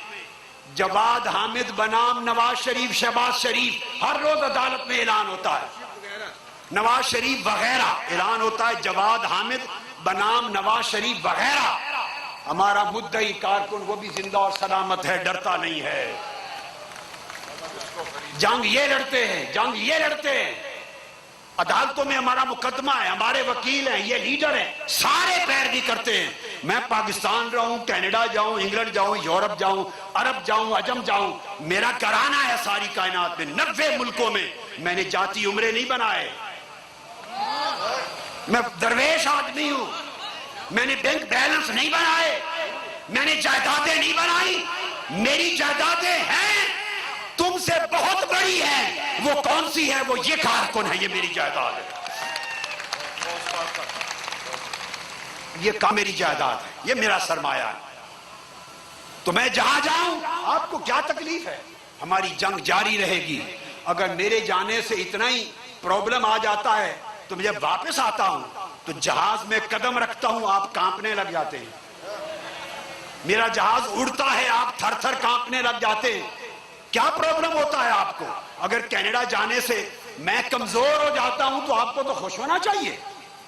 B: جواد حامد بنام نواز شریف شہباز شریف, ہر روز عدالت میں اعلان ہوتا ہے. نواز شریف وغیرہ اعلان ہوتا ہے, جواد حامد بنام نواز شریف وغیرہ. ہمارا مدعی کارکن وہ بھی زندہ اور سلامت ہے, ڈرتا نہیں ہے. جنگ یہ لڑتے ہیں، جنگ یہ لڑتے ہیں، عدالتوں میں ہمارا مقدمہ ہے، ہمارے وکیل ہیں، یہ لیڈر ہیں، سارے پیروی کرتے ہیں۔ میں پاکستان رہوں، کینیڈا جاؤں، انگلینڈ جاؤں، یورپ جاؤں، عرب جاؤں، عجم جاؤں، میرا گھرانہ ہے ساری کائنات میں، 90 ملکوں میں۔ میں نے جاتی عمرے نہیں بنائے، میں درویش آدمی ہوں، میں نے بینک بیلنس نہیں بنائے، میں نے جائیدادیں نہیں بنائی، میری جائیدادیں ہیں، تم سے بہت بڑی ہے۔ وہ کون سی ہے؟ وہ یہ کارکن ہے، یہ میری جائیداد ہے، یہ میری جائیداد ہے، یہ میرا سرمایہ ہے۔ تو میں جہاں جاؤں، آپ کو کیا تکلیف ہے؟ ہماری جنگ جاری رہے گی۔ اگر میرے جانے سے اتنا ہی پرابلم آ جاتا ہے تو میں جب واپس آتا ہوں تو جہاز میں قدم رکھتا ہوں، آپ کانپنے لگ جاتے ہیں۔ میرا جہاز اڑتا ہے، آپ تھر تھر کانپنے لگ جاتے ہیں۔ کیا پرابلم ہوتا ہے آپ کو؟ اگر کینیڈا جانے سے میں کمزور ہو جاتا ہوں تو آپ کو تو خوش ہونا چاہیے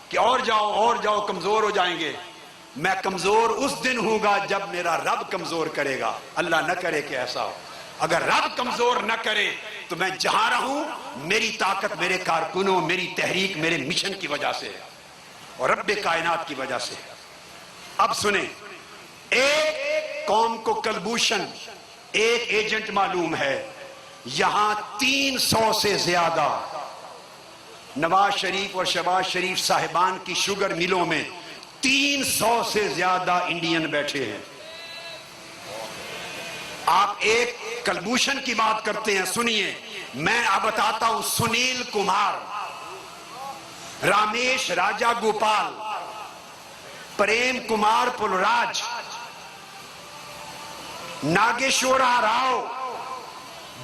B: کہ اور جاؤ، کمزور ہو جائیں گے۔ میں کمزور اس دن ہوں گا جب میرا رب کمزور کرے گا، اللہ نہ کرے کہ ایسا ہو۔ اگر رب کمزور نہ کرے تو میں جہاں رہوں، میری طاقت میرے کارکنوں، میری تحریک میرے مشن کی وجہ سے ہے اور رب کائنات کی وجہ سے۔ اب سنیں، ایک قوم کو کلبوشن ایک ایجنٹ معلوم ہے، یہاں 300 سے زیادہ نواز شریف اور شہباز شریف صاحبان کی شوگر ملوں میں 300 سے زیادہ انڈین بیٹھے ہیں۔ آپ ایک کلبوشن کی بات کرتے ہیں، سنیے، میں اب بتاتا ہوں۔ سنیل کمار، رامیش راجا گوپال، پریم کمار پلراج، ناگیشورا راؤ،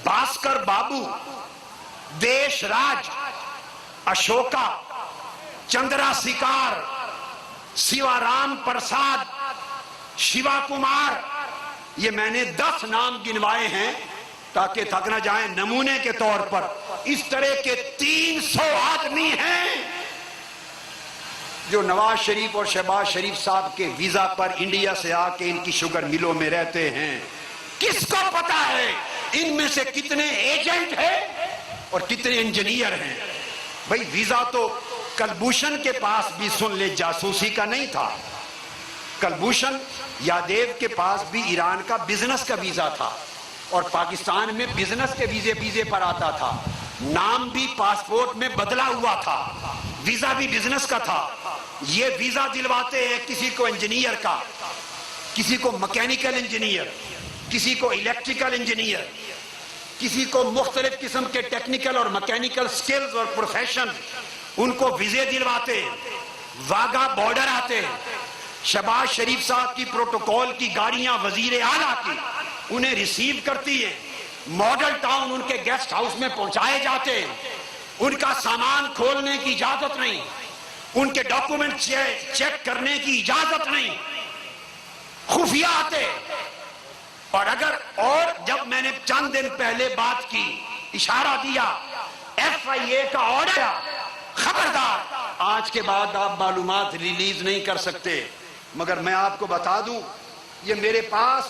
B: بھاسکر بابو، دیش راج، اشوکا، چندرا سکار، سیوا رام پرساد، شیوا کمار، یہ میں نے 10 نام گنوائے ہیں تاکہ تھک نہ جائیں نمونے کے طور پر۔ اس طرح کے 300 آدمی ہیں جو نواز شریف اور شہباز شریف صاحب کے ویزا پر انڈیا سے آ کے ان کی شوگر ملوں میں رہتے ہیں۔ کس کو پتا ہے ان میں سے کتنے ایجنٹ ہیں اور کتنے انجینئر ہیں؟ بھئی ویزا تو کلبوشن کے پاس بھی سن لے جاسوسی کا نہیں تھا، کلبوشن یادیو کے پاس بھی ایران کا بزنس کا ویزا تھا اور پاکستان میں بزنس کے ویزے پر آتا تھا، نام بھی پاسپورٹ میں بدلا ہوا تھا، ویزا بھی بزنس کا تھا۔ یہ ویزا دلواتے ہیں کسی کو انجینئر کا، کسی کو مکینیکل انجینئر، کسی کو الیکٹریکل انجینئر، کسی کو مختلف قسم کے ٹیکنیکل اور مکینیکل سکلز اور پروفیشن، ان کو ویزے دلواتے ہیں۔ واگا بارڈر آتے ہیں، شہباز شریف صاحب کی پروٹوکول کی گاڑیاں وزیر اعلیٰ کی انہیں ریسیو کرتی ہیں، ماڈل ٹاؤن ان کے گیسٹ ہاؤس میں پہنچائے جاتے ہیں، ان کا سامان کھولنے کی اجازت نہیں، ان کے ڈاکومنٹ چیک کرنے کی اجازت نہیں، خفیہ آتے۔ اور جب میں نے چند دن پہلے بات کی، اشارہ دیا، FIA کا آرڈر، خبردار آج کے بعد آپ معلومات ریلیز نہیں کر سکتے۔ مگر میں آپ کو بتا دوں، یہ میرے پاس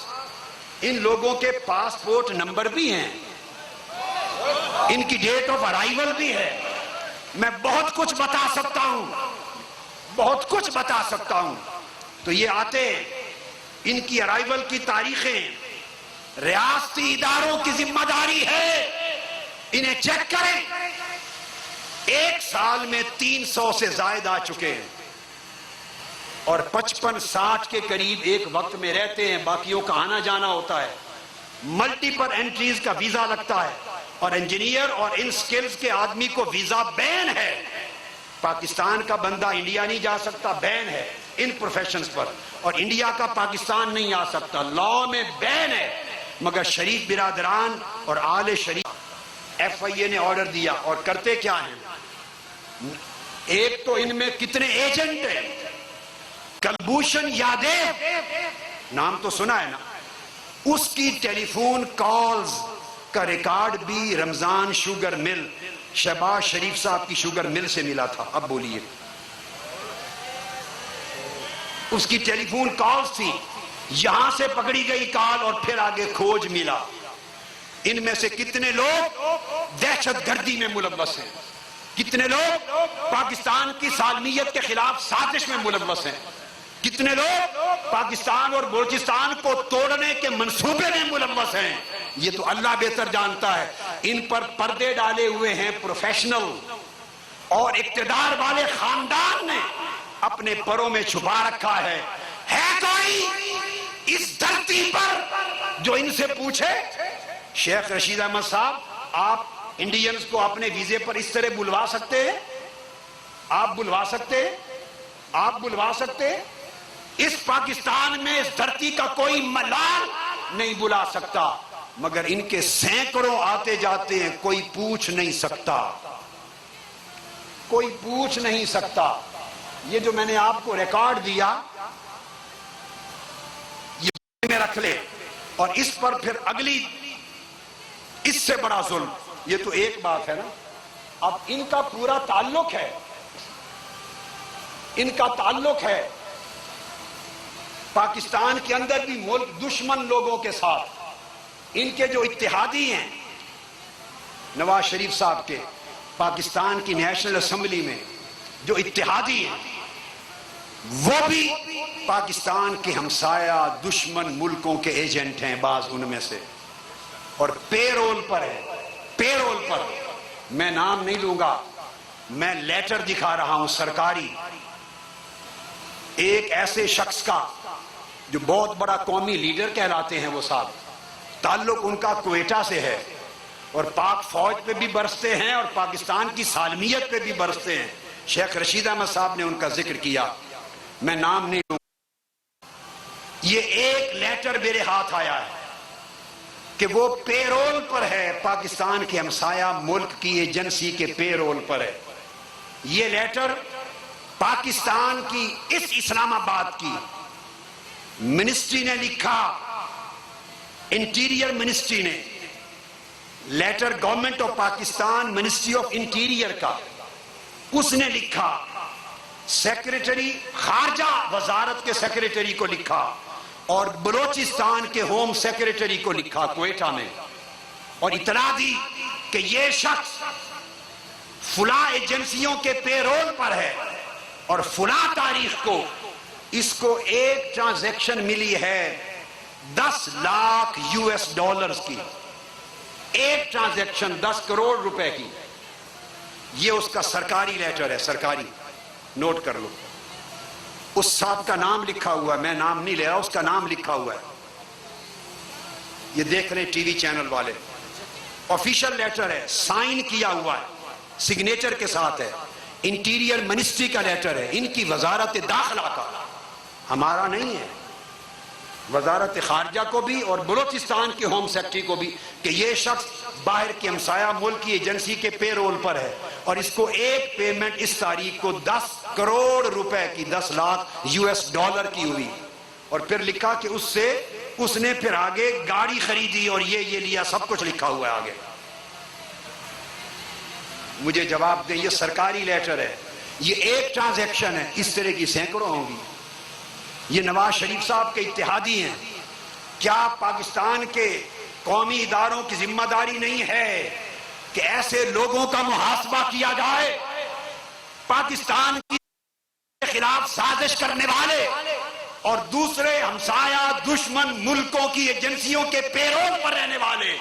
B: ان لوگوں کے پاسپورٹ نمبر بھی ہیں، ان کی ڈیٹ آف ارائیول بھی ہے، میں بہت کچھ بتا سکتا ہوں، بہت کچھ بتا سکتا ہوں۔ تو یہ آتے، ان کی ارائیول کی تاریخیں ریاستی اداروں کی ذمہ داری ہے، انہیں چیک کریں۔ ایک سال میں 300 سے زائد آ چکے ہیں اور 55-60 کے قریب ایک وقت میں رہتے ہیں، باقیوں کا آنا جانا ہوتا ہے، ملٹیپل انٹریز کا ویزا لگتا ہے، اور انجینئر اور ان سکلز کے آدمی کو ویزا بین ہے۔ پاکستان کا بندہ انڈیا نہیں جا سکتا، بین ہے ان پروفیشنز پر، اور انڈیا کا پاکستان نہیں آ سکتا، لا میں بین ہے۔ مگر شریف برادران اور آل شریف FIA نے آرڈر دیا، اور کرتے کیا ہیں؟ ایک تو ان میں کتنے ایجنٹ ہیں، کلبوشن یادیو نام تو سنا ہے نا، اس کی ٹیلی فون کالز کا ریکارڈ بھی رمضان شوگر مل، شہباز شریف صاحب کی شوگر مل سے ملا تھا۔ اب بولیے، اس کی ٹیلی فون کالز تھی، یہاں سے پکڑی گئی کال اور پھر آگے کھوج ملا، ان میں سے کتنے لوگ دہشت گردی میں ملوث ہیں، کتنے لوگ پاکستان کی سالمیت کے خلاف سازش میں ملوث ہیں، کتنے لوگ پاکستان اور بلوچستان کو توڑنے کے منصوبے میں ملوث ہیں، یہ تو اللہ بہتر جانتا ہے۔ ان پر پردے ڈالے ہوئے ہیں پروفیشنل، اور اقتدار والے خاندان نے اپنے پروں میں چھپا رکھا ہے۔ کوئی اس دھرتی پر جو ان سے پوچھے شیخ رشید احمد صاحب آپ انڈینز کو اپنے ویزے پر اس طرح بلوا سکتے ہیں؟ آپ بلوا سکتے ہیں؟ آپ بلوا سکتے ہیں؟ اس پاکستان میں اس دھرتی کا کوئی ملال نہیں بلا سکتا، مگر ان کے سینکڑوں آتے جاتے ہیں، کوئی پوچھ نہیں سکتا، کوئی پوچھ نہیں سکتا۔ یہ جو میں نے آپ کو ریکارڈ دیا یہ میں رکھ لے، اور اس پر پھر اگلی اس سے بڑا ظلم، یہ تو ایک بات ہے نا۔ اب ان کا پورا تعلق ہے، ان کا تعلق ہے پاکستان کے اندر بھی ملک دشمن لوگوں کے ساتھ۔ ان کے جو اتحادی ہیں نواز شریف صاحب کے، پاکستان کی نیشنل اسمبلی میں جو اتحادی ہیں، وہ بھی پاکستان کے ہمسایہ دشمن ملکوں کے ایجنٹ ہیں، بعض ان میں سے، اور پے رول پر ہے، پے رول پر۔ میں نام نہیں لوں گا، میں لیٹر دکھا رہا ہوں سرکاری، ایک ایسے شخص کا جو بہت بڑا قومی لیڈر کہلاتے ہیں، وہ صاحب تعلق ان کا کوئٹہ سے ہے، اور پاک فوج پہ بھی برستے ہیں اور پاکستان کی سالمیت پہ بھی برستے ہیں۔ شیخ رشید احمد صاحب نے ان کا ذکر کیا، میں نام نہیں لوں۔ یہ ایک لیٹر میرے ہاتھ آیا ہے کہ وہ پے رول پر ہے، پاکستان کے ہمسایہ ملک کی ایجنسی کے پے رول پر ہے۔ یہ لیٹر پاکستان کی اس اسلام آباد کی منسٹری نے لکھا، انٹیریئر منسٹری نے، letter government of Pakistan ministry of interior کا، اس نے لکھا، سیکریٹری خارجہ وزارت کے سیکریٹری کو لکھا، اور بلوچستان کے ہوم سیکریٹری کو لکھا کوئٹہ میں، اور اطلاع دی کہ یہ شخص فلاں ایجنسیوں کے پے رول پر ہے، اور فلاں تاریخ کو اس کو ایک ٹرانزیکشن ملی ہے 10 لاکھ US ڈالرز کی، ایک ٹرانزیکشن 10 کروڑ روپے کی۔ یہ اس کا سرکاری لیٹر ہے، سرکاری، نوٹ کر لو۔ اس صاحب کا نام لکھا ہوا ہے، میں نام نہیں لے رہا، اس کا نام لکھا ہوا ہے، یہ دیکھ رہے ٹی وی چینل والے۔ آفیشل لیٹر ہے، سائن کیا ہوا ہے، سگنیچر کے ساتھ ہے، انٹیریئر منسٹری کا لیٹر ہے، ان کی وزارت داخلہ کا، ہمارا نہیں ہے، وزارت خارجہ کو بھی اور بلوچستان کے ہوم سیکرٹری کو بھی، کہ یہ شخص باہر کی ہمسایہ ملک کی ایجنسی کے پے رول پر ہے، اور اس کو ایک پیمنٹ اس تاریخ کو 10 کروڑ روپے کی، 10 لاکھ US ڈالر کی ہوئی، اور پھر لکھا کہ اس نے پھر آگے گاڑی خریدی اور یہ لیا، سب کچھ لکھا ہوا ہے آگے۔ مجھے جواب دیں، یہ سرکاری لیٹر ہے، یہ ایک ٹرانزیکشن ہے، اس طرح کی سینکڑوں ہوں گی۔ یہ نواز شریف صاحب کے اتحادی ہیں۔ کیا پاکستان کے قومی اداروں کی ذمہ داری نہیں ہے کہ ایسے لوگوں کا محاسبہ کیا جائے؟ پاکستان کے خلاف سازش کرنے والے اور دوسرے ہمسایہ دشمن ملکوں کی ایجنسیوں کے پے رول پر رہنے والے،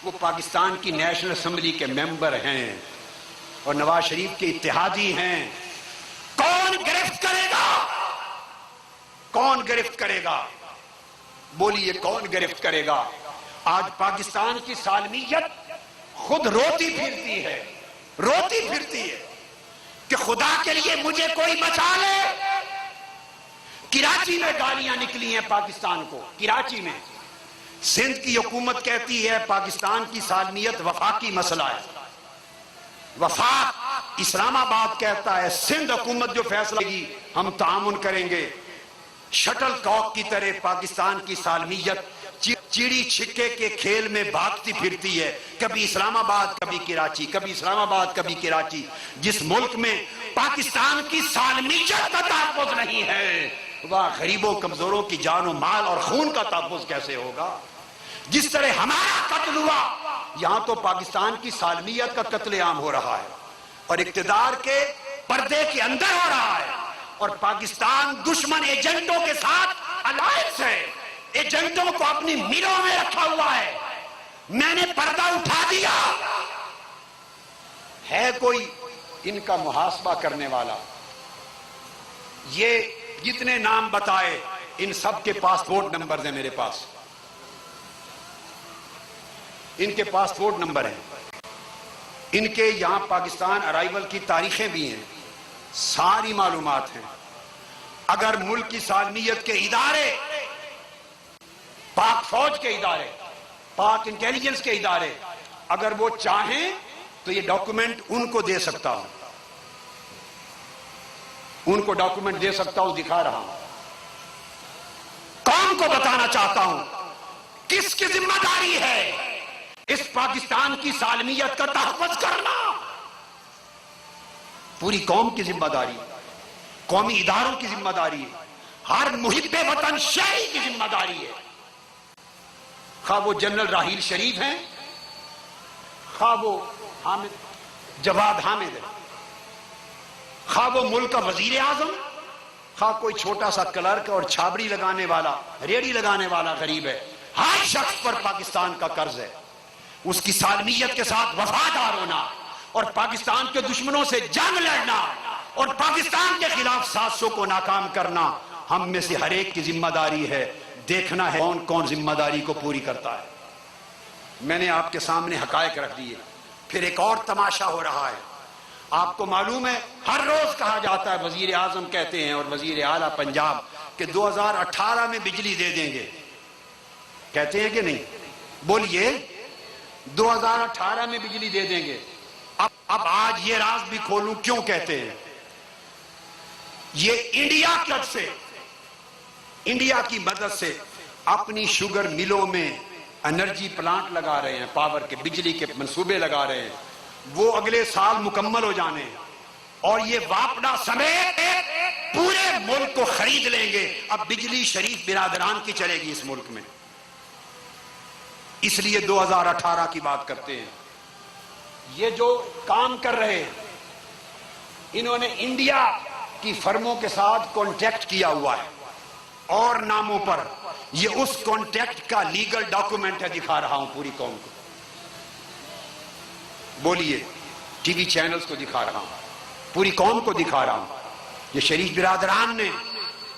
B: وہ پاکستان کی نیشنل اسمبلی کے ممبر ہیں اور نواز شریف کے اتحادی ہیں۔ کون گرفت کرے گا؟ کون گرفت کرے گا؟ بولیے کون گرفت کرے گا؟ آج پاکستان کی سالمیت خود روتی پھرتی ہے، روتی پھرتی ہے کہ خدا کے لیے مجھے کوئی بچا لے۔ کراچی میں گالیاں نکلی ہیں پاکستان کو، کراچی میں۔ سندھ کی حکومت کہتی ہے پاکستان کی سالمیت وفاقی مسئلہ ہے، وفاق۔ اسلام آباد کہتا ہے سندھ حکومت جو فیصلہ کرے گی ہم تعاون کریں گے۔ شٹل کاک کی طرح پاکستان کی سالمیت چڑی چھکے کے کھیل میں بھاگتی پھرتی ہے، کبھی اسلام آباد کبھی کراچی، کبھی اسلام آباد کبھی کراچی۔ جس ملک میں پاکستان کی سالمیت کا تحفظ نہیں ہے، وہاں غریبوں کمزوروں کی جان و مال اور خون کا تحفظ کیسے ہوگا؟ جس طرح ہمارا قتل ہوا، یہاں تو پاکستان کی سالمیت کا قتل عام ہو رہا ہے اور اقتدار کے پردے کے اندر ہو رہا ہے، اور پاکستان دشمن ایجنٹوں کے ساتھ الائنس ہے، ایجنٹوں کو اپنی ملوں میں رکھا ہوا ہے۔ میں نے پردہ اٹھا دیا، ہے کوئی ان کا محاسبہ کرنے والا؟ یہ جتنے نام بتائے ان سب کے پاسپورٹ نمبر ہیں میرے پاس، ان کے پاسپورٹ نمبر ہیں، ان کے یہاں پاکستان ارائیول کی تاریخیں بھی ہیں، ساری معلومات ہیں۔ اگر ملک کی سالمیت کے ادارے، پاک فوج کے ادارے، پاک انٹیلیجنس کے ادارے اگر وہ چاہیں تو یہ ڈاکومنٹ ان کو دے سکتا ہوں، ان کو ڈاکومنٹ دے سکتا ہوں، دکھا رہا ہوں۔ قوم کو بتانا چاہتا ہوں کس کی ذمہ داری ہے اس پاکستان کی سالمیت کا تحفظ کرنا؟ پوری قوم کی ذمہ داری، قومی اداروں کی ذمہ داری ہے، ہر محب وطن شہری کی ذمہ داری ہے، خواہ وہ جنرل راحیل شریف ہیں، خواہ وہ جواد حامد ہے، خواہ وہ ملک کا وزیر اعظم، خواہ کوئی چھوٹا سا کلرک اور چھابڑی لگانے والا، ریڑی لگانے والا غریب ہے، ہر شخص پر پاکستان کا قرض ہے۔ اس کی سالمیت کے ساتھ وفادار ہونا اور پاکستان کے دشمنوں سے جنگ لڑنا اور پاکستان کے خلاف سازشوں کو ناکام کرنا ہم میں سے ہر ایک کی ذمہ داری ہے۔ دیکھنا ہے کون کون ذمہ داری کو پوری کرتا ہے۔ میں نے آپ کے سامنے حقائق رکھ دیے۔ پھر ایک اور تماشا ہو رہا ہے، آپ کو معلوم ہے ہر روز کہا جاتا ہے، وزیر اعظم کہتے ہیں اور وزیر اعلیٰ پنجاب کہ 2018 میں بجلی دے دیں گے، کہتے ہیں کہ نہیں؟ بولیے 2018 میں بجلی دے دیں گے۔ اب آج یہ راز بھی کھولوں کیوں کہتے ہیں۔ یہ انڈیا کلب سے، انڈیا کی مدد سے اپنی شوگر ملوں میں انرجی پلانٹ لگا رہے ہیں، پاور کے، بجلی کے منصوبے لگا رہے ہیں، وہ اگلے سال مکمل ہو جانے ہیں اور یہ واپڈا سمیت پورے ملک کو خرید لیں گے۔ اب بجلی شریف برادران کی چلے گی اس ملک میں، اس لیے 2018 کی بات کرتے ہیں۔ یہ جو کام کر رہے ہیں انہوں نے انڈیا کی فرموں کے ساتھ کانٹیکٹ کیا ہوا ہے اور ناموں پر، یہ اس کانٹیکٹ کا لیگل ڈاکومنٹ ہے، دکھا رہا ہوں پوری قوم کو۔ بولیے، ٹی وی چینلز کو دکھا رہا ہوں، پوری قوم کو دکھا رہا ہوں۔ یہ شریف برادران نے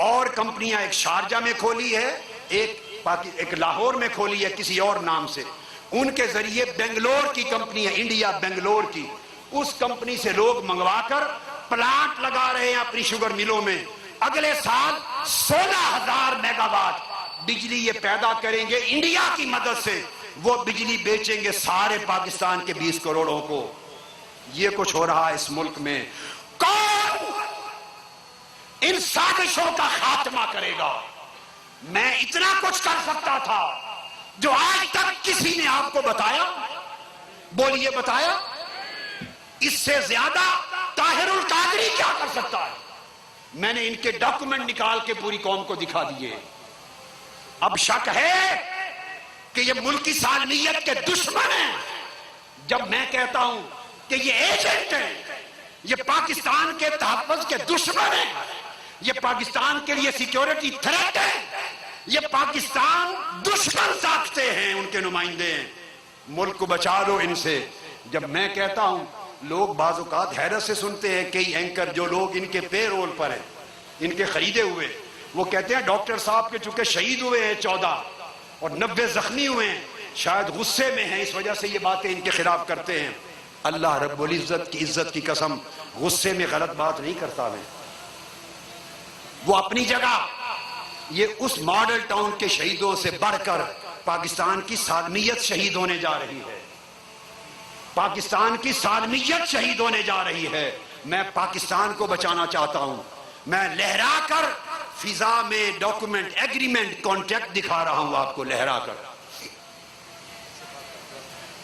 B: اور کمپنیاں ایک شارجہ میں کھولی ہے، ایک لاہور میں کھولی ہے کسی اور نام سے، ان کے ذریعے بنگلور کی کمپنی ہے، انڈیا بنگلور کی، اس کمپنی سے لوگ منگوا کر پلانٹ لگا رہے ہیں اپنی شوگر ملوں میں۔ اگلے سال 16,000 میگا واٹ بجلی یہ پیدا کریں گے انڈیا کی مدد سے، وہ بجلی بیچیں گے سارے پاکستان کے 20 کروڑوں کو۔ یہ کچھ ہو رہا ہے اس ملک میں۔ کون ان سازشوں کا خاتمہ کرے گا؟ میں اتنا کچھ کر سکتا تھا جو آج تک کسی نے آپ کو بتایا؟ بولیے، بتایا؟ اس سے زیادہ طاہر القادری کیا کر سکتا ہے؟ میں نے ان کے ڈاکومنٹ نکال کے پوری قوم کو دکھا دیے۔ اب شک ہے کہ یہ ملک کی سالمیت کے دشمن ہیں جب میں کہتا ہوں کہ یہ ایجنٹ ہیں، یہ پاکستان کے تحفظ کے دشمن ہیں، یہ پاکستان کے لیے سیکیورٹی تھریٹ ہے، یہ پاکستان دشمن ساکھتے ہیں، ان کے نمائندے ہیں۔ ملک کو بچا لو ان سے۔ جب میں کہتا ہوں، لوگ بعض اوقات حیرت سے سنتے ہیں، کئی اینکر جو لوگ ان کے پے رول پر ہیں، ان کے خریدے ہوئے، وہ کہتے ہیں ڈاکٹر صاحب کے چونکہ شہید ہوئے ہیں 14 اور 90 زخمی ہوئے ہیں، شاید غصے میں ہیں، اس وجہ سے یہ باتیں ان کے خلاف کرتے ہیں۔ اللہ رب العزت کی عزت کی قسم، غصے میں غلط بات نہیں کرتا میں۔ وہ اپنی جگہ، یہ اس ماڈل ٹاؤن کے شہیدوں سے بڑھ کر پاکستان کی سالمیت شہید ہونے جا رہی ہے، پاکستان کی سالمیت شہید ہونے جا رہی ہے۔ میں پاکستان کو بچانا چاہتا ہوں، میں لہرا کر فضا میں ڈاکومنٹ، ایگریمنٹ، کانٹیکٹ دکھا رہا ہوں آپ کو لہرا کر۔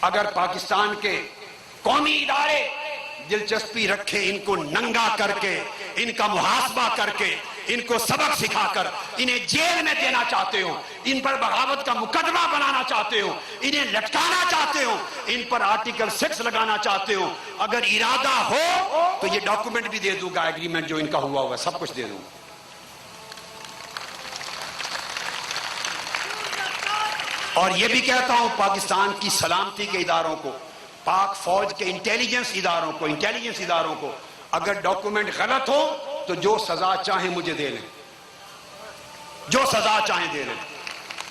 B: اگر پاکستان کے قومی ادارے دلچسپی رکھے ان کو ننگا کر کے، ان کا محاسبہ کر کے، ان کو سبق سکھا کر انہیں جیل میں دینا چاہتے ہو، ان پر بغاوت کا مقدمہ بنانا چاہتے ہو، انہیں لٹکانا چاہتے ہو، ان پر آرٹیکل 6 لگانا چاہتے ہو، اگر ارادہ ہو تو یہ ڈاکومنٹ بھی دے دوں گا، ایگریمنٹ جو ان کا ہوا ہوا سب کچھ دے دوں گا۔ اور یہ بھی کہتا ہوں پاکستان کی سلامتی کے اداروں کو، پاک فوج کے انٹیلیجنس اداروں کو اگر ڈاکومنٹ غلط ہو تو جو سزا چاہیں مجھے دے لیں، جو سزا چاہیں دے لیں،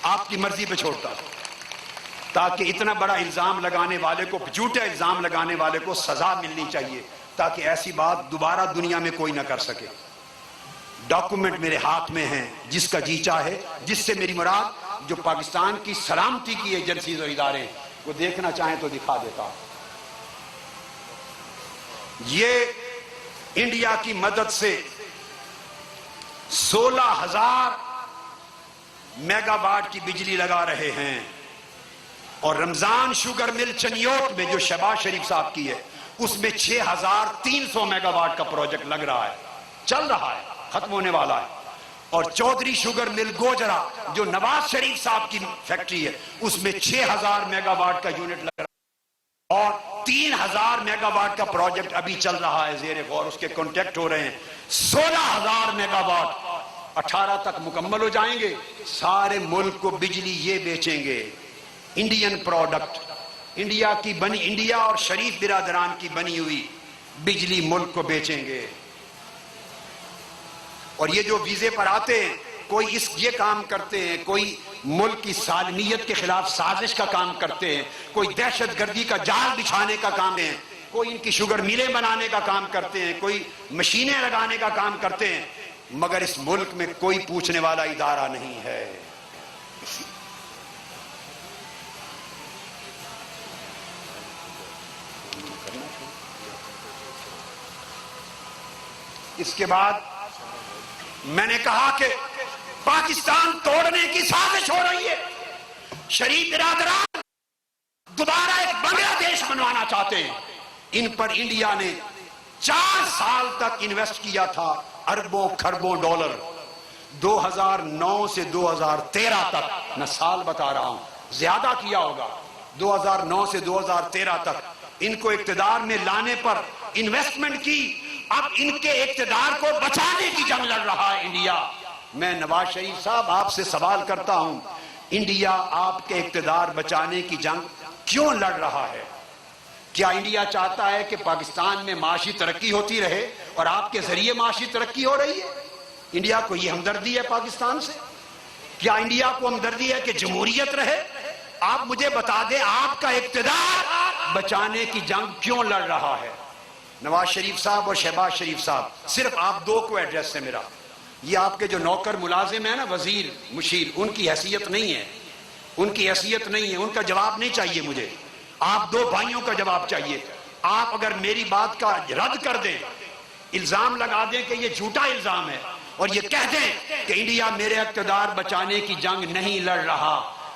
B: آپ کی مرضی پہ چھوڑتا ہوں، تاکہ اتنا بڑا الزام لگانے والے کو، جھوٹا الزام لگانے والے کو سزا ملنی چاہیے، تاکہ ایسی بات دوبارہ دنیا میں کوئی نہ کر سکے۔ ڈاکومنٹ میرے ہاتھ میں ہیں، جس کا جی چاہے، جس سے میری مراد جو پاکستان کی سلامتی کی ایجنسیز اور ادارے وہ دیکھنا چاہیں تو دکھا دیتا ہوں۔ یہ انڈیا کی مدد سے 16,000 میگا واٹ کی بجلی لگا رہے ہیں، اور رمضان شوگر مل چنیوٹ میں جو شہباز شریف صاحب کی ہے اس میں 6,300 میگا واٹ کا پروجیکٹ لگ رہا ہے، چل رہا ہے، ختم ہونے والا ہے۔ اور چودھری شوگر مل گوجرا جو نواز شریف صاحب کی فیکٹری ہے اس میں 6,000 میگا واٹ کا یونٹ لگ رہا ہے، اور 3,000 میگا واٹ کا پروجیکٹ ابھی چل رہا ہے زیر غور، اس کے کانٹیکٹ ہو رہے ہیں۔ 16,000 میگا واٹ 18 تک مکمل ہو جائیں گے، سارے ملک کو بجلی یہ بیچیں گے، انڈین پروڈکٹ، انڈیا کی بنی، انڈیا اور شریف برادران کی بنی ہوئی بجلی ملک کو بیچیں گے۔ اور یہ جو ویزے پر آتے ہیں کوئی یہ کام کرتے ہیں، کوئی ملک کی سالمیت کے خلاف سازش کا کام کرتے ہیں، کوئی دہشت گردی کا جال بچھانے کا کام ہے، کوئی ان کی شوگر میلیں بنانے کا کام کرتے ہیں، کوئی مشینیں لگانے کا کام کرتے ہیں، مگر اس ملک میں کوئی پوچھنے والا ادارہ نہیں ہے۔ اس کے بعد میں نے کہا کہ پاکستان توڑنے کی سازش ہو رہی ہے، شریف برادران دوبارہ ایک بنگلہ دیش بنوانا چاہتے ہیں۔ ان پر انڈیا نے 4 سال تک انویسٹ کیا تھا اربوں کھربوں ڈالر، 2009 سے 2013 تک، میں سال بتا رہا ہوں، زیادہ کیا ہوگا، 2009 سے 2013 تک ان کو اقتدار میں لانے پر انویسٹمنٹ کی۔ اب ان کے اقتدار کو بچانے کی جنگ لڑ رہا ہے انڈیا۔ میں نواز شریف صاحب آپ سے سوال کرتا ہوں، انڈیا آپ کے اقتدار بچانے کی جنگ کیوں لڑ رہا ہے؟ کیا انڈیا چاہتا ہے کہ پاکستان میں معاشی ترقی ہوتی رہے اور آپ کے ذریعے معاشی ترقی ہو رہی ہے؟ انڈیا کو یہ ہمدردی ہے پاکستان سے؟ کیا انڈیا کو ہمدردی ہے کہ جمہوریت رہے؟ آپ مجھے بتا دیں آپ کا اقتدار بچانے کی جنگ کیوں لڑ رہا ہے؟ نواز شریف صاحب اور شہباز شریف صاحب، صرف آپ دو کو ایڈریس ہے میرا، یہ آپ کے جو نوکر ملازم ہیں نا، وزیر مشیر، ان کی حیثیت نہیں ہے، ان کی حیثیت نہیں ہے، ان کا جواب نہیں چاہیے مجھے، آپ دو بھائیوں کا جواب چاہیے۔ آپ اگر میری بات کا رد کر دیں، الزام لگا دیں کہ یہ جھوٹا الزام ہے، اور یہ کہہ دیں کہ انڈیا میرے اقتدار بچانے کی جنگ نہیں لڑ رہا،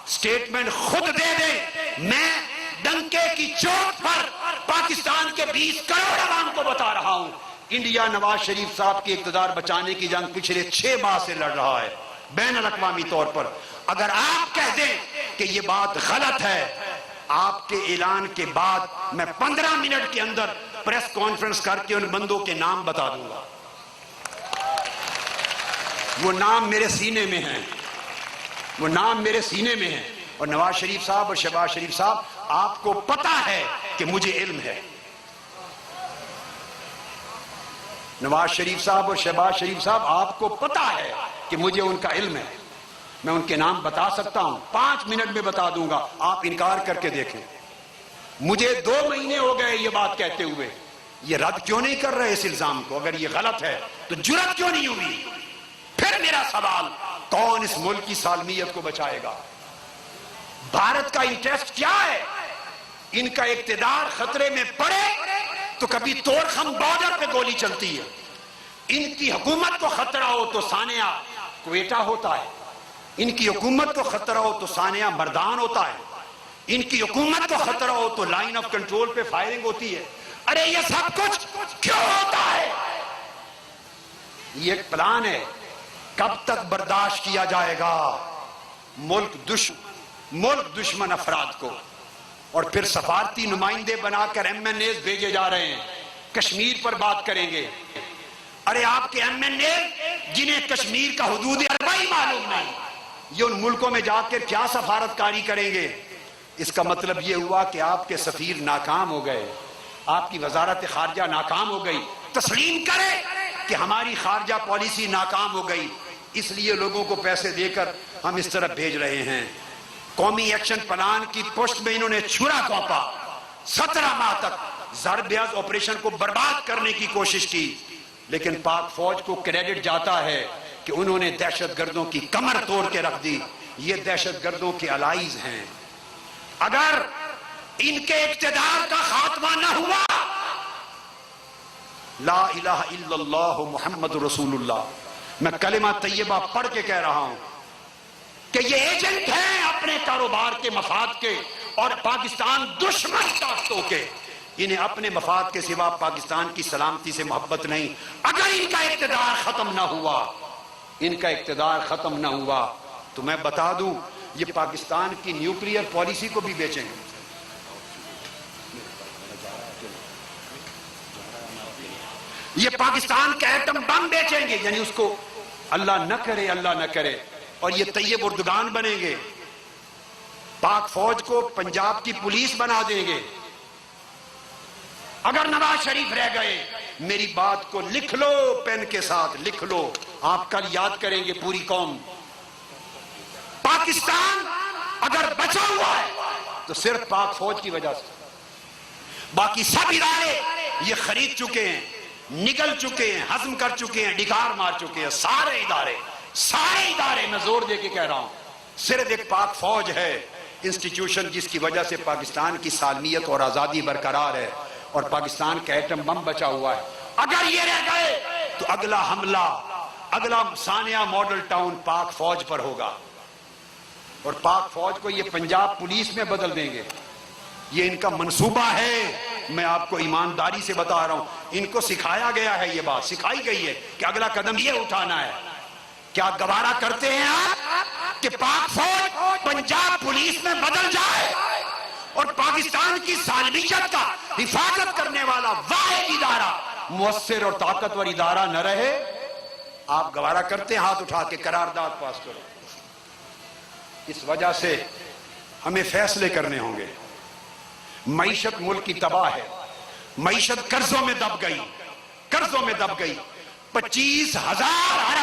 B: سٹیٹمنٹ خود دے دیں، میں ڈنکے کی چوٹ پر پاکستان کے 20 کروڑ عوام کو بتا رہا ہوں، انڈیا نواز شریف صاحب کی اقتدار بچانے کی جنگ پچھلے 6 ماہ سے لڑ رہا ہے بین الاقوامی طور پر۔ اگر آپ کہہ دیں کہ یہ بات غلط ہے، آپ کے اعلان کے بعد میں 15 منٹ کے اندر پریس کانفرنس کر کے ان بندوں کے نام بتا دوں گا، وہ نام میرے سینے میں ہیں، وہ نام میرے سینے میں ہیں۔ اور نواز شریف صاحب اور شہباز شریف صاحب، آپ کو پتا ہے کہ مجھے علم ہے، نواز شریف صاحب اور شہباز شریف صاحب، آپ کو پتا ہے کہ مجھے ان کا علم ہے، میں ان کے نام بتا سکتا ہوں، 5 منٹ میں بتا دوں گا، آپ انکار کر کے دیکھیں۔ مجھے 2 مہینے ہو گئے یہ بات کہتے ہوئے، یہ رد کیوں نہیں کر رہے اس الزام کو؟ اگر یہ غلط ہے تو جرأت کیوں نہیں ہوئی؟ پھر میرا سوال، کون اس ملک کی سالمیت کو بچائے گا؟ بھارت کا انٹرسٹ کیا ہے؟ ان کا اقتدار خطرے میں پڑے تو کبھی تورخم بارڈر پہ گولی چلتی ہے، ان کی حکومت کو خطرہ ہو تو سانحہ کوئٹہ ہوتا ہے، ان کی حکومت کو خطرہ ہو تو سانحہ مردان ہوتا ہے، ان کی حکومت کو خطرہ ہو تو لائن آف کنٹرول پہ فائرنگ ہوتی ہے۔ ارے یہ سب کچھ کیوں ہوتا ہے؟ یہ ایک پلان ہے، کب تک برداشت کیا جائے گا ملک دشمن افراد کو؟ اور پھر سفارتی نمائندے بنا کر ایم این ایز بھیجے جا رہے ہیں، کشمیر پر بات کریں گے۔ ارے آپ کے ایم این اے جنہیں کشمیر کا حدود عربی معلوم نہیں، یہ ان ملکوں میں جا کر کیا سفارت کاری کریں گے؟ اس کا مطلب یہ ہوا کہ آپ کے سفیر ناکام ہو گئے، آپ کی وزارت خارجہ ناکام ہو گئی۔ تسلیم کرے کہ ہماری خارجہ پالیسی ناکام ہو گئی، اس لیے لوگوں کو پیسے دے کر ہم اس طرف بھیج رہے ہیں۔ قومی ایکشن پلان کی پشت میں انہوں نے چھرا گھونپا، 17 ماہ تک زربیاز آپریشن کو برباد کرنے کی کوشش کی، لیکن پاک فوج کو کریڈٹ جاتا ہے کہ انہوں نے دہشت گردوں کی کمر توڑ کے رکھ دی۔ یہ دہشت گردوں کے الائز ہیں۔ اگر ان کے اقتدار کا خاتمہ نہ ہوا، لا الہ الا اللہ محمد رسول اللہ، میں کلمہ طیبہ پڑھ کے کہہ رہا ہوں کہ یہ ایجنٹ ہیں اپنے کاروبار کے مفاد کے اور پاکستان دشمن طاقتوں کے، انہیں اپنے مفاد کے سوا پاکستان کی سلامتی سے محبت نہیں۔ اگر ان کا اقتدار ختم نہ ہوا تو میں بتا دوں یہ پاکستان کی نیوکلیئر پالیسی کو بھی بیچیں گے۔ یہ پاکستان کا ایٹم بم بیچیں گے، یعنی اس کو اللہ نہ کرے اور یہ طیب اردگان بنیں گے، پاک فوج کو پنجاب کی پولیس بنا دیں گے۔ اگر نواز شریف رہ گئے، میری بات کو لکھ لو، پین کے ساتھ لکھ لو، آپ کل یاد کریں گے پوری قوم۔ پاکستان اگر بچا ہوا ہے تو صرف پاک فوج کی وجہ سے، باقی سب ادارے یہ خرید چکے ہیں، نگل چکے ہیں، ہضم کر چکے ہیں، ڈکار مار چکے ہیں۔ سارے ادارے میں زور دے کے کہہ رہا ہوں، صرف ایک پاک فوج ہے انسٹیٹیوشن جس کی وجہ سے پاکستان کی سالمیت اور آزادی برقرار ہے اور پاکستان کا ایٹم بم بچا ہوا ہے۔ اگر یہ رہ گئے تو اگلا حملہ، اگلا ثانیہ ماڈل ٹاؤن پاک فوج پر ہوگا، اور پاک فوج کو یہ پنجاب پولیس میں بدل دیں گے۔ یہ ان کا منصوبہ ہے، میں آپ کو ایمانداری سے بتا رہا ہوں، ان کو سکھایا گیا ہے، یہ بات سکھائی گئی ہے کہ اگلا قدم یہ اٹھانا ہے۔ کیا گوارا کرتے ہیں آپ کہ پاک فوج پنجاب پولیس میں بدل جائے اور پاکستان کی سالمیت کا حفاظت کرنے والا واحد ادارہ، مؤثر اور طاقتور ادارہ نہ رہے؟ آپ گوارا کرتے ہیں؟ ہاتھ اٹھا کے قرارداد پاس کرو۔ اس وجہ سے ہمیں فیصلے کرنے ہوں گے۔ معیشت ملک کی تباہ ہے، معیشت قرضوں میں دب گئی، 25,000